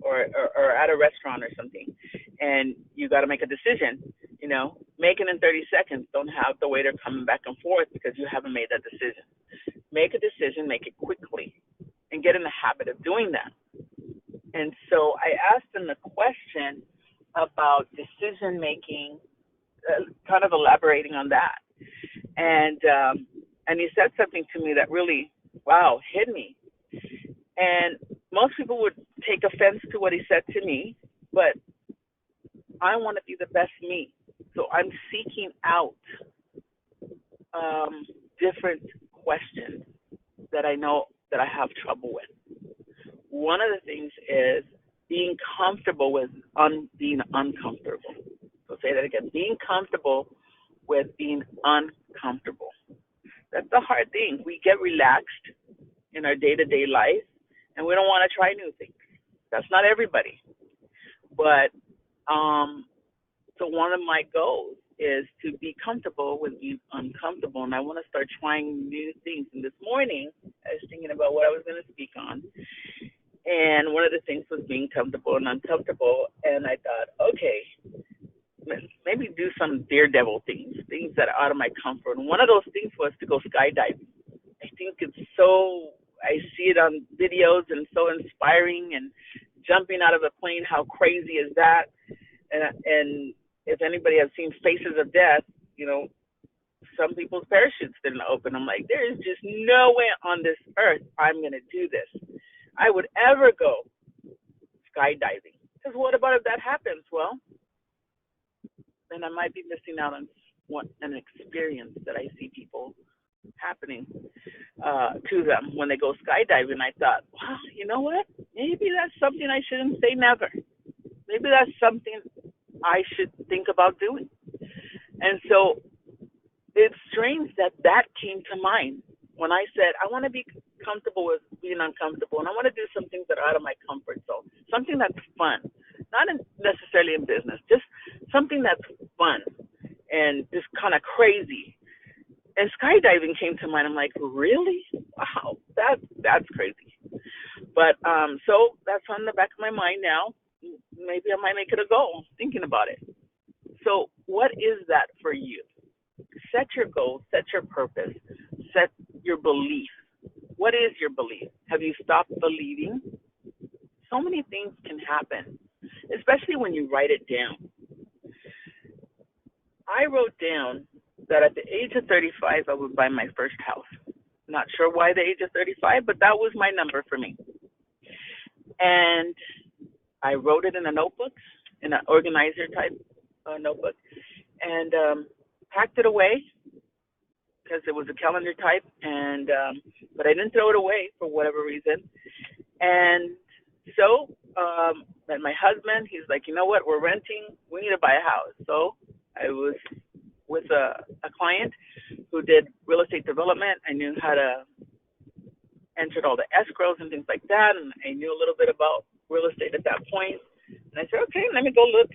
or at a restaurant or something, and you got to make a decision. Make it in 30 seconds. Don't have the waiter coming back and forth because you haven't made that decision. Make a decision, make it quickly, and get in the habit of doing that. And so I asked him the question about decision making, kind of elaborating on that. And he said something to me that really, hit me. And most people would take offense to what he said to me, but I want to be the best me. So I'm seeking out different questions that I know that I have trouble with. One of the things is being comfortable with being uncomfortable. So say that again. Being comfortable with being uncomfortable. That's the hard thing. We get relaxed in our day-to-day life, and we don't want to try new things. That's not everybody. But So one of my goals is to be comfortable with being uncomfortable, and I want to start trying new things. And this morning, I was thinking about what I was going to speak on, and one of the things was being comfortable and uncomfortable. And I thought, okay, maybe do some daredevil things, things that are out of my comfort. And one of those things was to go skydiving. I think it's so, I see it on videos and so inspiring, and jumping out of a plane, how crazy is that? And if anybody has seen Faces of Death, some people's parachutes didn't open. I'm like, there is just no way on this earth I'm going to do this. I would ever go skydiving. Because what about if that happens? Well, then I might be missing out on an experience that I see people happening to them when they go skydiving. I thought, wow, you know what? Maybe that's something I shouldn't say never. Maybe that's something I should think about doing. And so it's strange that came to mind when I said I want to be comfortable with being uncomfortable, and I want to do some things that are out of my comfort zone, something that's fun, not necessarily in business, just something that's fun and just kind of crazy. And skydiving came to mind. I'm like, really? Wow, that's crazy. But so that's on the back of my mind now. Maybe I might make it a goal, thinking about it. So what is that for you? Set your goals, set your purpose, set your belief. What is your belief? Have you stopped believing? So many things can happen, especially when you write it down. I wrote down that at the age of 35, I would buy my first house. Not sure why the age of 35, but that was my number for me. And I wrote it in a notebook, in an organizer type notebook, and packed it away because it was a calendar type. And but I didn't throw it away for whatever reason. And so met my husband. He's like, you know what? We're renting. We need to buy a house. So I was with a client who did real estate development. I knew how to enter all the escrows and things like that, and I knew a little bit about real estate at that point. And I said, okay, let me go look.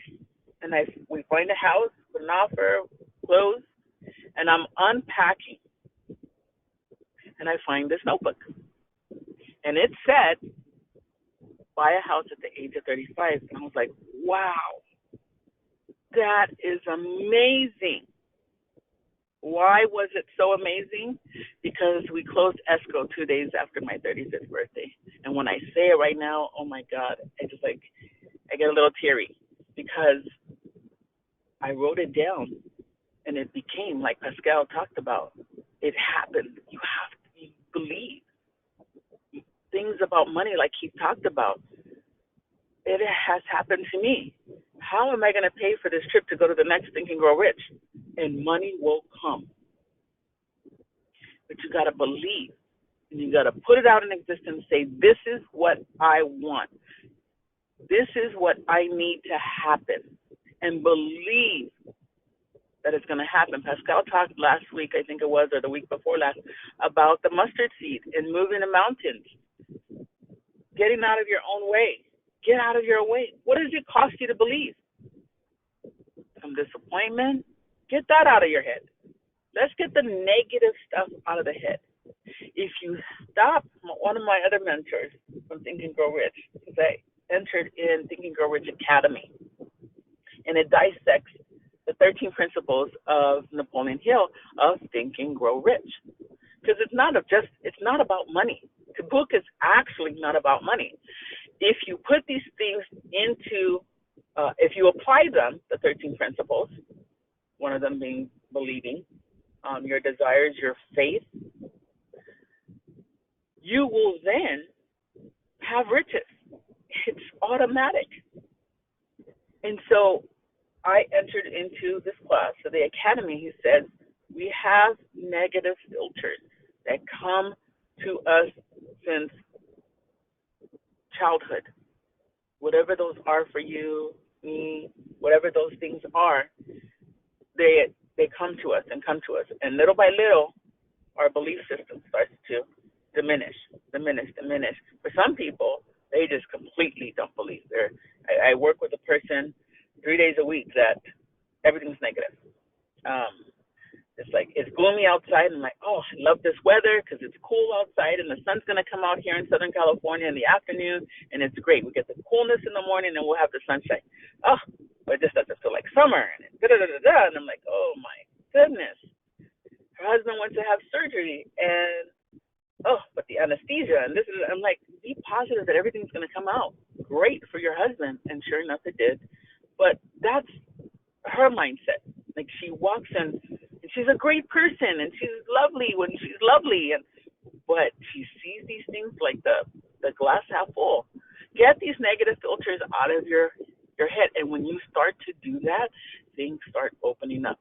And we find a house, put an offer, close, and I'm unpacking. And I find this notebook. And it said, buy a house at the age of 35. And I was like, wow, that is amazing. Why was it so amazing? Because we closed escrow 2 days after my 35th birthday. And when I say it right now, oh my God, I get a little teary because I wrote it down and it became, like Pascal talked about, it happened. You have to believe. Things about money, like he talked about, it has happened to me. How am I going to pay for this trip to go to the next Think and Grow Rich? And money will come. But you got to believe, and you got to put it out in existence, say, this is what I want. This is what I need to happen. And believe that it's going to happen. Pascal talked last week, I think it was, or the week before last, about the mustard seed and moving the mountains, getting out of your own way. Get out of your way. What does it cost you to believe? Some disappointment? Get that out of your head. Let's get the negative stuff out of the head. If you stop, one of my other mentors from Think and Grow Rich, because I entered in Think and Grow Rich Academy, and it dissects the 13 principles of Napoleon Hill of Think and Grow Rich. Because it's not about money. The book is actually not about money. If you put these things into, if you apply them, the 13 principles, one of them being believing, your desires, your faith, you will then have riches. It's automatic. And so I entered into this class. So the academy, he says, we have negative filters that come to us since childhood. Whatever those are for you, me, whatever those things are, they come to us. And little by little, our belief system starts to diminish. For some people, they just completely don't believe. I work with a person 3 days a week that everything's negative. Um, it's like it's gloomy outside, and I'm like, oh, I love this weather because it's cool outside, and the sun's gonna come out here in Southern California in the afternoon, and it's great. We get the coolness in the morning, and we'll have the sunshine. Oh, but it just doesn't feel like summer, and da da da da da. And I'm like, oh my goodness. Her husband went to have surgery, and oh, but the anesthesia, and this is. I'm like, be positive that everything's gonna come out great for your husband, and sure enough, it did. But that's her mindset. Like she walks in, and she's a great person, and she's lovely when she's lovely, and but she sees these things like the glass half full. Get these negative filters out of your head, and when you start to do that, things start opening up.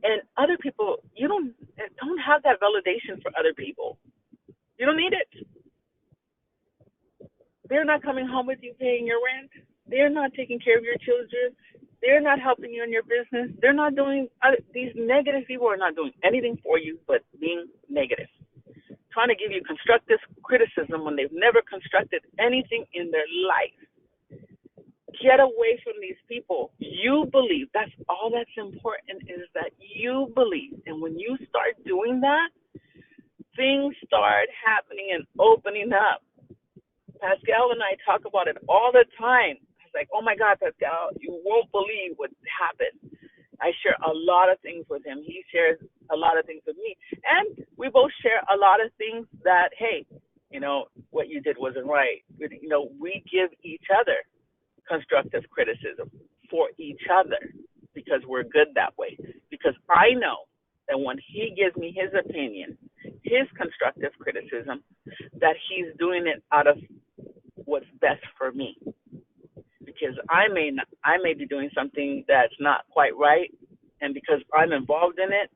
And other people, you don't have that validation for other people. You don't need it. They're not coming home with you paying your rent. They're not taking care of your children. They're not helping you in your business. They're not doing, these negative people are not doing anything for you but being negative, trying to give you constructive criticism when they've never constructed anything in their life. Get away from these people. You believe. That's all that's important, is that you believe. And when you start doing that, things start happening and opening up. Pascal and I talk about it all the time. It's like, oh my God, Pascal, you won't believe what happened. I share a lot of things with him. He shares a lot of things with me. And we both share a lot of things that, hey, what you did wasn't right. We give each other constructive criticism for each other because we're good that way. Because I know that when he gives me his opinion, his constructive criticism, that he's doing it out of what's best for me, because I may be doing something that's not quite right, and because I'm involved in it,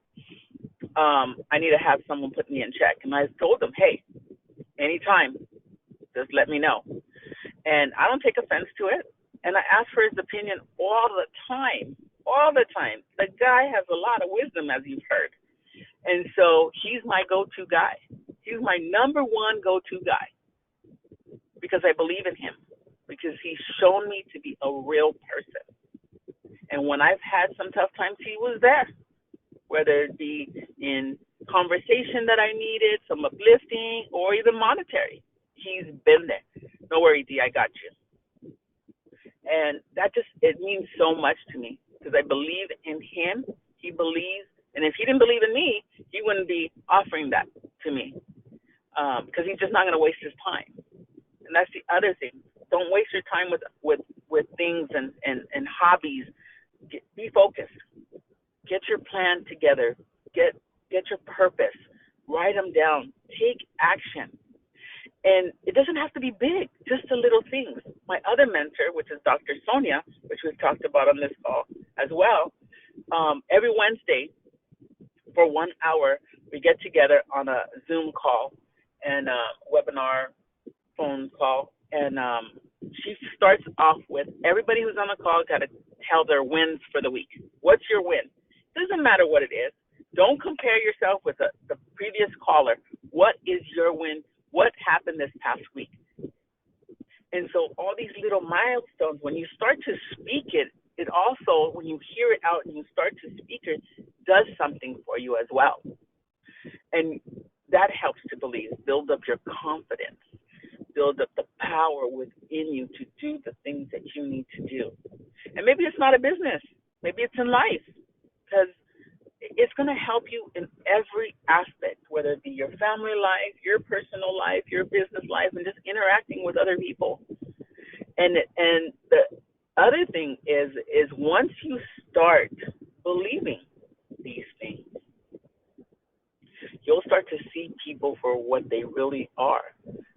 I need to have someone put me in check. And I told him, hey, anytime, just let me know. And I don't take offense to it, and I ask for his opinion all the time. The guy has a lot of wisdom, as you've heard, and so he's my go-to guy. He's my number one go-to guy, because I believe in him, because he's shown me to be a real person. And when I've had some tough times, he was there, whether it be in conversation that I needed, some uplifting, or even monetary. He's been there. Don't worry, D, I got you. And that it means so much to me, because I believe in him. He believes, and if he didn't believe in me, he wouldn't be offering that to me, because he's just not going to waste his time. And that's the other thing. Don't waste your time with things and hobbies. Be focused. Get your plan together. Get your purpose. Write them down. Take action. And it doesn't have to be big, just the little things. My other mentor, which is Dr. Sonia, which we've talked about on this call as well, every Wednesday for 1 hour, we get together on a Zoom call and a webinar phone call, and she starts off with everybody who's on the call got to tell their wins for the week. What's your win? Doesn't matter what it is. Don't compare yourself with the previous caller. What is your win? What happened this past week? And so all these little milestones, when you start to speak it, it also, when you hear it out and you start to speak it, does something for you as well. And that helps to believe, build up your confidence, build up the power within you to do the things that you need to do. And maybe it's not a business. Maybe it's in life, because it's going to help you in every aspect, whether it be your family life, your personal life, your business life, and just interacting with other people. And the other thing is once you start believing these things, you'll start to see people for what they really are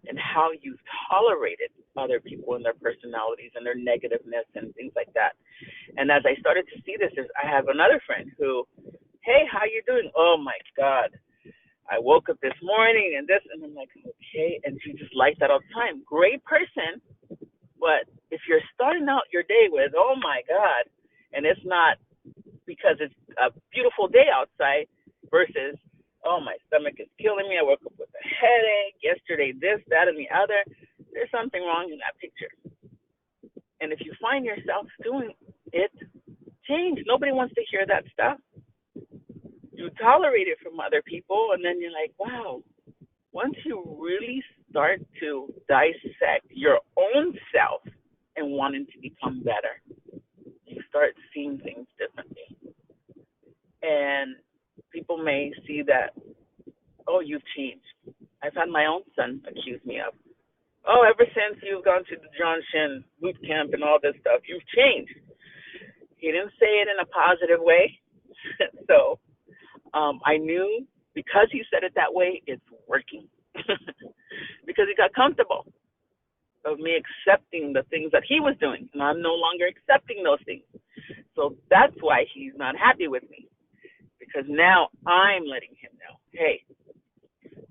and how you've tolerated other people and their personalities and their negativeness and things like that. And as I started to see this, I have another friend who, hey, how you doing? Oh, my God. I woke up this morning and this, and I'm like, okay. And she just likes that all the time. Great person. But if you're starting out your day with, oh, my God, and it's not because it's a beautiful day outside versus, oh, my stomach is killing me. I woke up with a headache. Yesterday, this, that, and the other. There's something wrong in that picture. And if you find yourself doing it changed. Nobody wants to hear that stuff. You tolerate it from other people, and then you're like, wow. Once you really start to dissect your own self and wanting to become better, you start seeing things differently. And people may see that, oh, you've changed. I've had my own son accuse me of, oh, ever since you've gone to the John Shin boot camp and all this stuff, you've changed. He didn't say it in a positive way. So I knew because he said it that way, it's working. Because he got comfortable of me accepting the things that he was doing, and I'm no longer accepting those things. So that's why he's not happy with me, because now I'm letting him know, hey,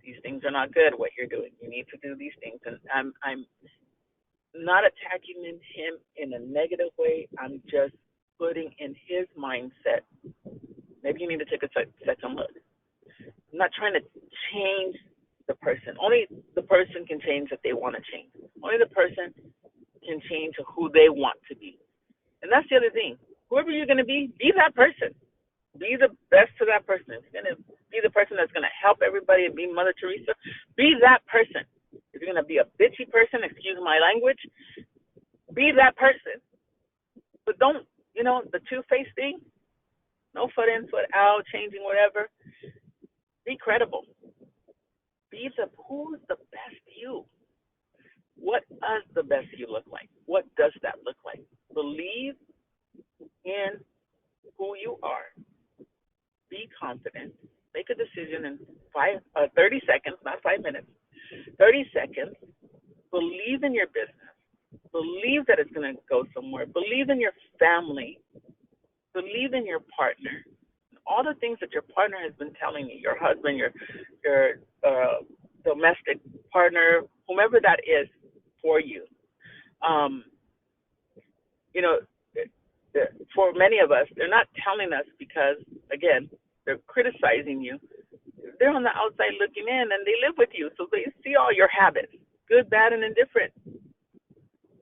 these things are not good, what you're doing. You need to do these things. And I'm not attacking him in a negative way. I'm just putting in his mindset, maybe you need to take a second look. I'm not trying to change the person. Only the person can change if they want to change. Only the person can change who they want to be. And that's the other thing. Whoever you're going to be that person. Be the best to that person. If you're going to be the person that's going to help everybody and be Mother Teresa, be that person. If you're going to be a bitchy person, excuse my language, be that person. But don't, the two-faced thing, no foot in, foot out, changing whatever. Be credible. Who's the best you? What does the best you look like? What does that look like? Believe in who you are. Be confident. Make a decision in 30 seconds, not 5 minutes. 30 seconds. Believe in your business. Believe that it's going to go somewhere. Believe in your family. Believe in your partner. All the things that your partner has been telling you, your husband, your domestic partner, whomever that is for you. For many of us, they're not telling us because, again, they're criticizing you. They're on the outside looking in, and they live with you, so they see all your habits, good, bad, and indifferent.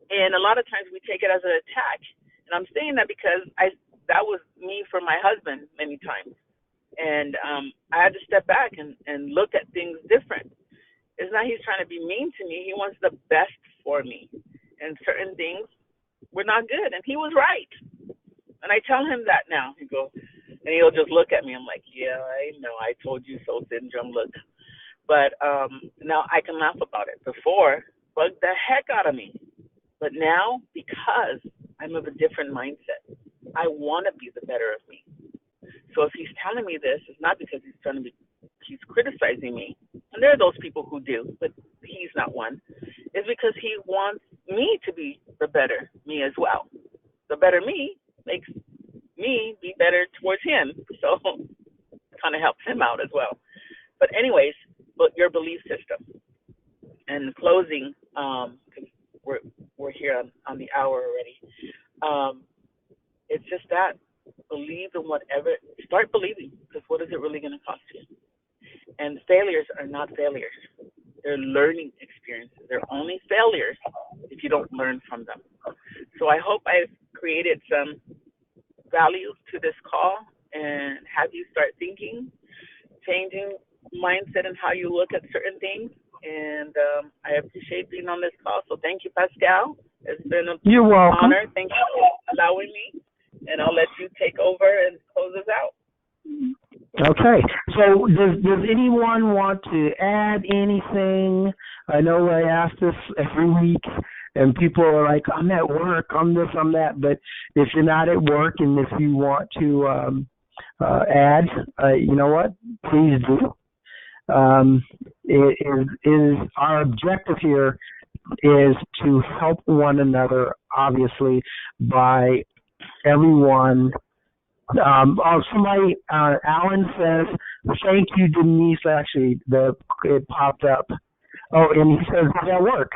And a lot of times we take it as an attack. And I'm saying that because that was me for my husband many times. And I had to step back and look at things different. It's not he's trying to be mean to me. He wants the best for me. And certain things were not good. And he was right. And I tell him that now. And he'll just look at me. I'm like, yeah, I know. I told you so syndrome, look. But now I can laugh about it. Before, bugged the heck out of me. But now, because I'm of a different mindset, I want to be the better of me. So if he's telling me this, it's not because he's criticizing me. And there are those people who do, but he's not one. It's because he wants me to be the better me as well. The better me makes me be better towards him. So it kind of helps him out as well. But anyways, your belief system. And closing, because we're here on the hour already. It's just that. Believe in whatever. Start believing, because what is it really going to cost you? And failures are not failures. They're learning experiences. They're only failures if you don't learn from them. So I hope I've created some value to this call and have you start thinking, changing mindset and how you look at certain things. And I appreciate being on this call. So thank you, Pascal. It's been an You're welcome. honor. Thank you for allowing me. And I'll let you take over and close us out. Okay. So does anyone want to add anything? I know I ask this every week, and people are like, I'm at work, I'm this, I'm that. But if you're not at work and if you want to add, you know what? Please do. It is our objective here is to help one another, obviously, by everyone. Somebody, Alan says, thank you, Denise. Actually, it popped up. Oh, and he says, they're at work.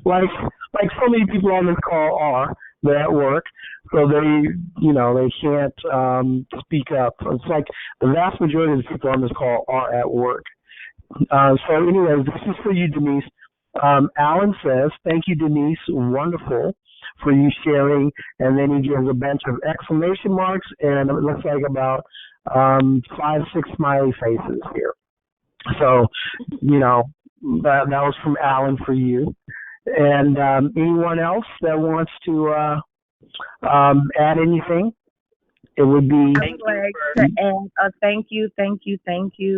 like so many people on this call are. They're at work, so they can't speak up. It's like the vast majority of the people on this call are at work. So anyways, this is for you, Denise. Alan says, thank you, Denise. Wonderful. for you sharing. And then he gives a bunch of exclamation marks, and it looks like about 5, 6 smiley faces here. So, that was from Alan for you. And anyone else that wants to add anything? It would be. I would like to add a thank you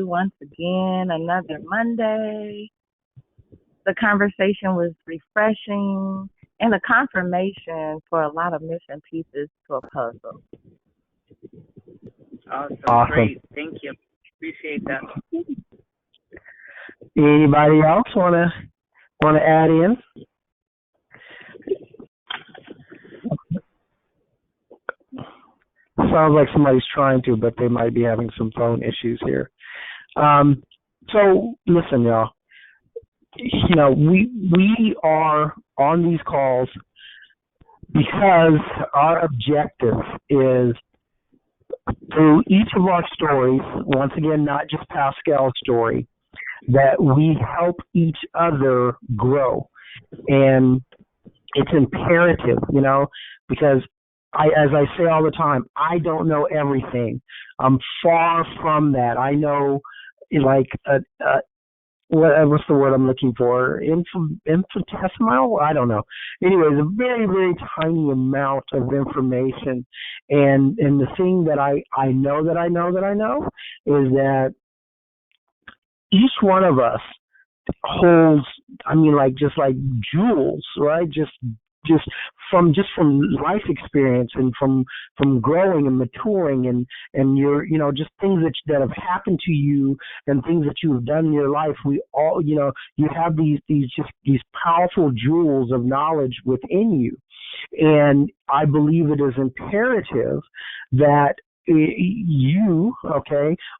once again. Another Monday. The conversation was refreshing and a confirmation for a lot of missing pieces to a puzzle. Awesome. Great. Thank you. Appreciate that. Anybody else want to add in? Sounds like somebody's trying to, but they might be having some phone issues here. So listen, y'all. We are on these calls because our objective is, through each of our stories, once again, not just Pascal's story, that we help each other grow. And it's imperative, because as I say all the time, I don't know everything. I'm far from that. I know, what's the word I'm looking for? Infinitesimal? I don't know. Anyways, a very, very tiny amount of information. And the thing that I know is that each one of us holds, just like jewels, right? Just from life experience and from growing and maturing and your just things that have happened to you and things that you have done in your life. We all you have these powerful jewels of knowledge within you, and I believe it is imperative that you,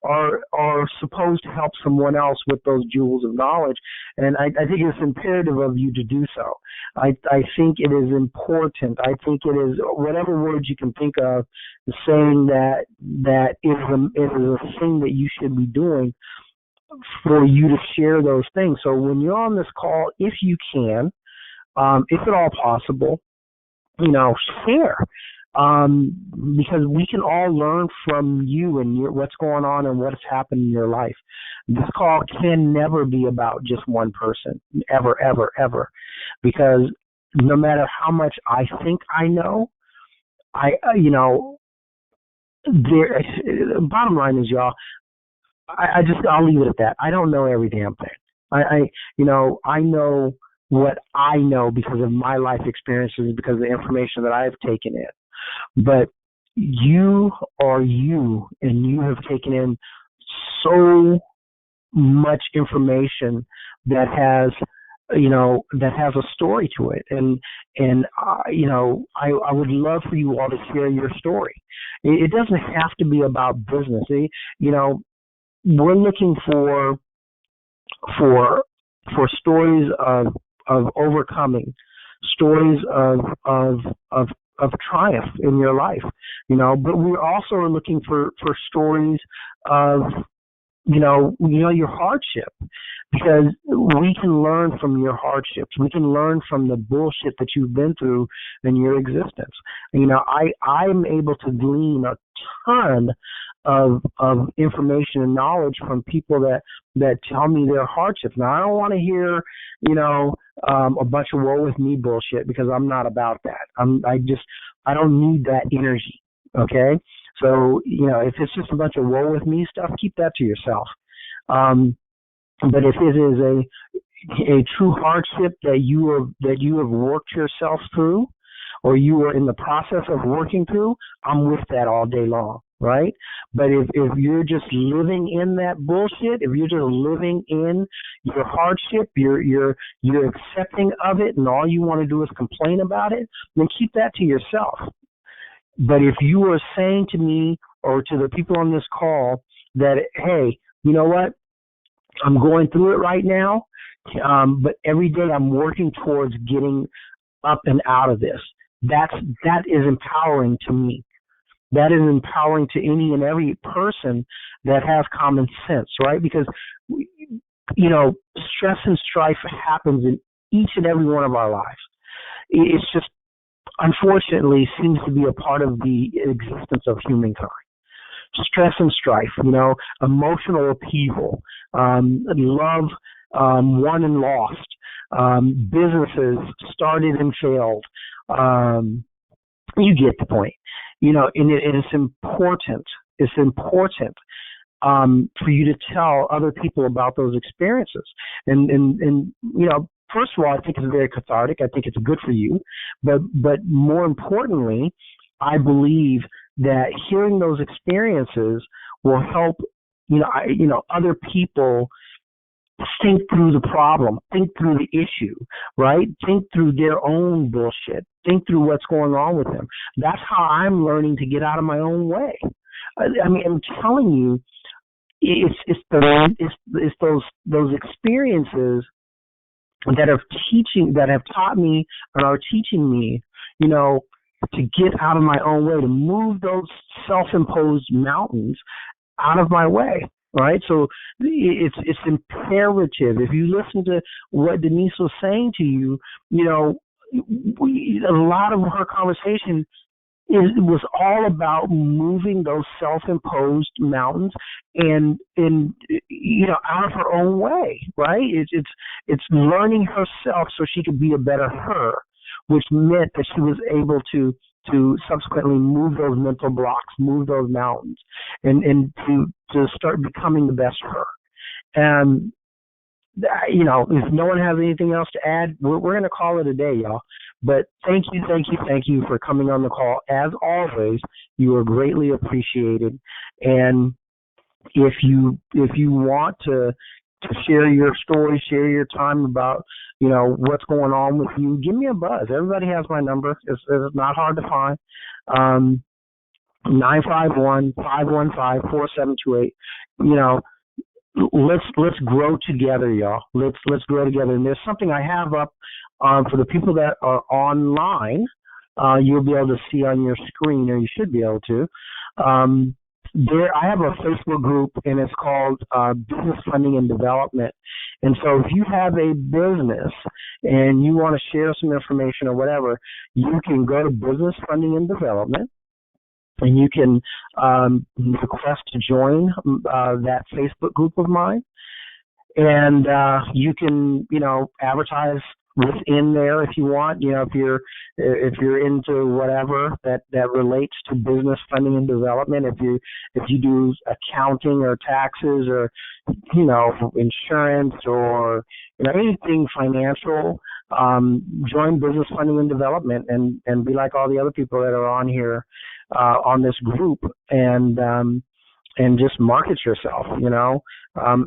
are supposed to help someone else with those jewels of knowledge. And I think it's imperative of you to do so. I think it is important. I think it is, whatever words you can think of, saying that it is a thing that you should be doing for you to share those things. So when you're on this call, if you can, if at all possible, share. Because we can all learn from you and what's going on and what's happened in your life. This call can never be about just one person, ever, ever, ever. Because no matter how much I think I know, bottom line is, y'all, I'll leave it at that. I don't know every damn thing. I know what I know because of my life experiences, because of the information that I've taken in. But you are you, and you have taken in so much information that has a story to it, and I would love for you all to share your story. It doesn't have to be about business. We're looking for stories of overcoming, stories of triumph in your life, but we also are looking for stories of, your hardship, because we can learn from your hardships. We can learn from the bullshit that you've been through in your existence. I'm able to glean a ton of information and knowledge from people that tell me their hardships. Now, I don't want to hear, a bunch of woe with me bullshit, because I'm not about that. I don't need that energy. Okay. So, if it's just a bunch of woe with me stuff, keep that to yourself. But if it is a true hardship that you have worked yourself through, or you are in the process of working through, I'm with that all day long, right? But if you're just living in that bullshit, if you're just living in your hardship, you're accepting of it, and all you want to do is complain about it, then keep that to yourself. But if you are saying to me or to the people on this call that, hey, you know what, I'm going through it right now, but every day I'm working towards getting up and out of this, that is empowering to me. That is empowering to any and every person that has common sense, right? Because, stress and strife happens in each and every one of our lives. It's just unfortunately seems to be a part of the existence of humankind. Stress and strife, emotional upheaval, love won and lost, businesses started and failed. You get the point. And it's important. It's important for you to tell other people about those experiences. And first of all, I think it's very cathartic. I think it's good for you. But more importantly, I believe that hearing those experiences will help, other people think through the problem, think through the issue, right? Think through their own bullshit, think through what's going on with them. That's how I'm learning to get out of my own way. I mean, I'm telling you, it's those experiences that have taught me and are teaching me, to get out of my own way, to move those self-imposed mountains out of my way. Right, so it's imperative. If you listen to what Denise was saying to you, a lot of her conversation was all about moving those self-imposed mountains and out of her own way. Right, it's learning herself so she could be a better her, which meant that she was able to subsequently move those mental blocks, move those mountains, and to start becoming the best her. And, if no one has anything else to add, we're going to call it a day, y'all. But thank you for coming on the call. As always, you are greatly appreciated. And if you want to share your story, share your time about, what's going on with you, give me a buzz. Everybody has my number. It's not hard to find. 951-515-4728. Let's grow together, y'all. Let's grow together. And there's something I have up for the people that are online. You'll be able to see on your screen, or you should be able to. I have a Facebook group, and it's called Business Funding and Development. And so if you have a business and you want to share some information or whatever, you can go to Business Funding and Development, and you can request to join that Facebook group of mine. And you can, advertise within there if you want. If you're into whatever that relates to business funding and development, if you do accounting or taxes or insurance or anything financial, join business funding and development and be like all the other people that are on here on this group and just market yourself.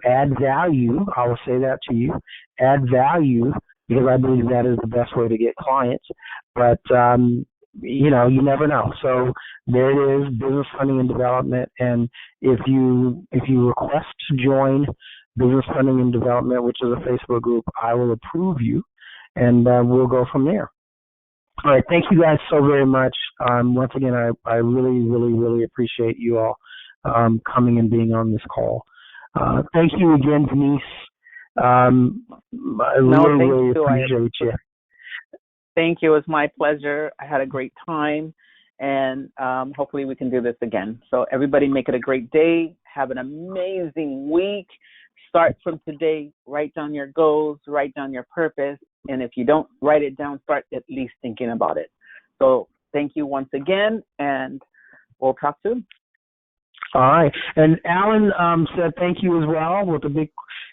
Add value. I will say that to you. Add value, because I believe that is the best way to get clients. But, you never know. So there it is, Business Funding and Development. And if you request to join Business Funding and Development, which is a Facebook group, I will approve you, and we'll go from there. All right. Thank you guys so very much. Once again, I really, really, really appreciate you all coming and being on this call. Thank you again, Denise. I really appreciate you. Thank you. It was my pleasure. I had a great time, and hopefully we can do this again. So everybody make it a great day. Have an amazing week. Start from today. Write down your goals. Write down your purpose. And if you don't write it down, start at least thinking about it. So thank you once again, and we'll talk soon. All right. And Alan said thank you as well with a big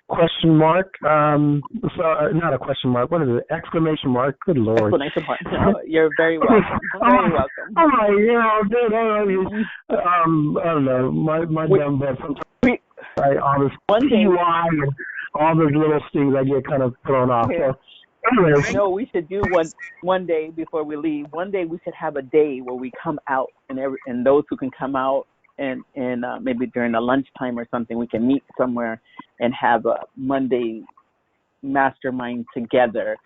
question mark. Not a question mark. What is it? Exclamation mark. Good Lord. Exclamation mark. No, you're very welcome. Very welcome. Oh, dude, I don't know. My dumb butt sometimes. All this PUI and all those little things I get kind of thrown off. Yeah. So, anyways. No, we should do one day before we leave. One day we should have a day where we come out, and those who can come out, and maybe during a lunchtime or something, we can meet somewhere and have a Monday mastermind together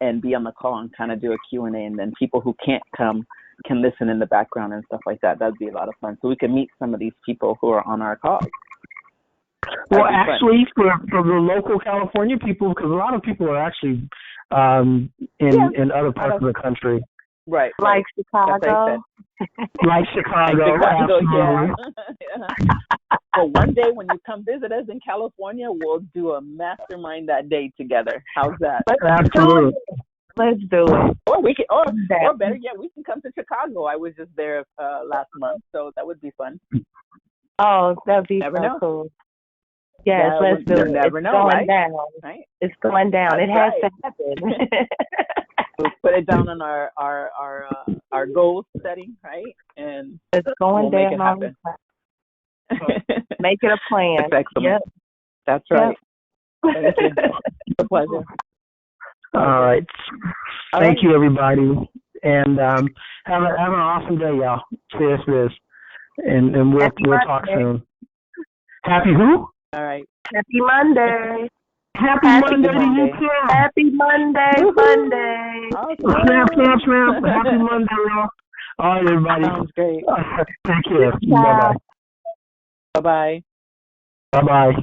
and be on the call and kind of do a Q&A, and then people who can't come can listen in the background and stuff like that. That'd be a lot of fun. So we can meet some of these people who are on our call. Well, actually, for the local California people, because a lot of people are actually in other parts of the country. Right. Like That's what I Chicago. said. Like Chicago, Chicago, absolutely. yeah. But one day when you come visit us in California, we'll do a mastermind that day together. How's that? Absolutely. Let's do it. Or we can, or better yet, we can come to Chicago. I was just there last month, so that would be fun. Oh, that'd be Never so know. cool. Yes, let's do it. Never It's know, going right? down. Right? It's going down. That's It has right. to happen. We'll put it down on our goal setting, right? And It's going we'll down make it on happen. Make it a plan. That's excellent. Yep. That's right. Yep. Thank you. It's a pleasure. All right. Thank you, everybody. And have an awesome day, y'all. Cheers. And we'll talk soon. Happy who? All right. Happy Monday. Happy Monday to you too. Happy Monday. Snap. Happy Monday, y'all. All right, everybody. Sounds great. Take care. Ciao. Bye-bye. Bye-bye.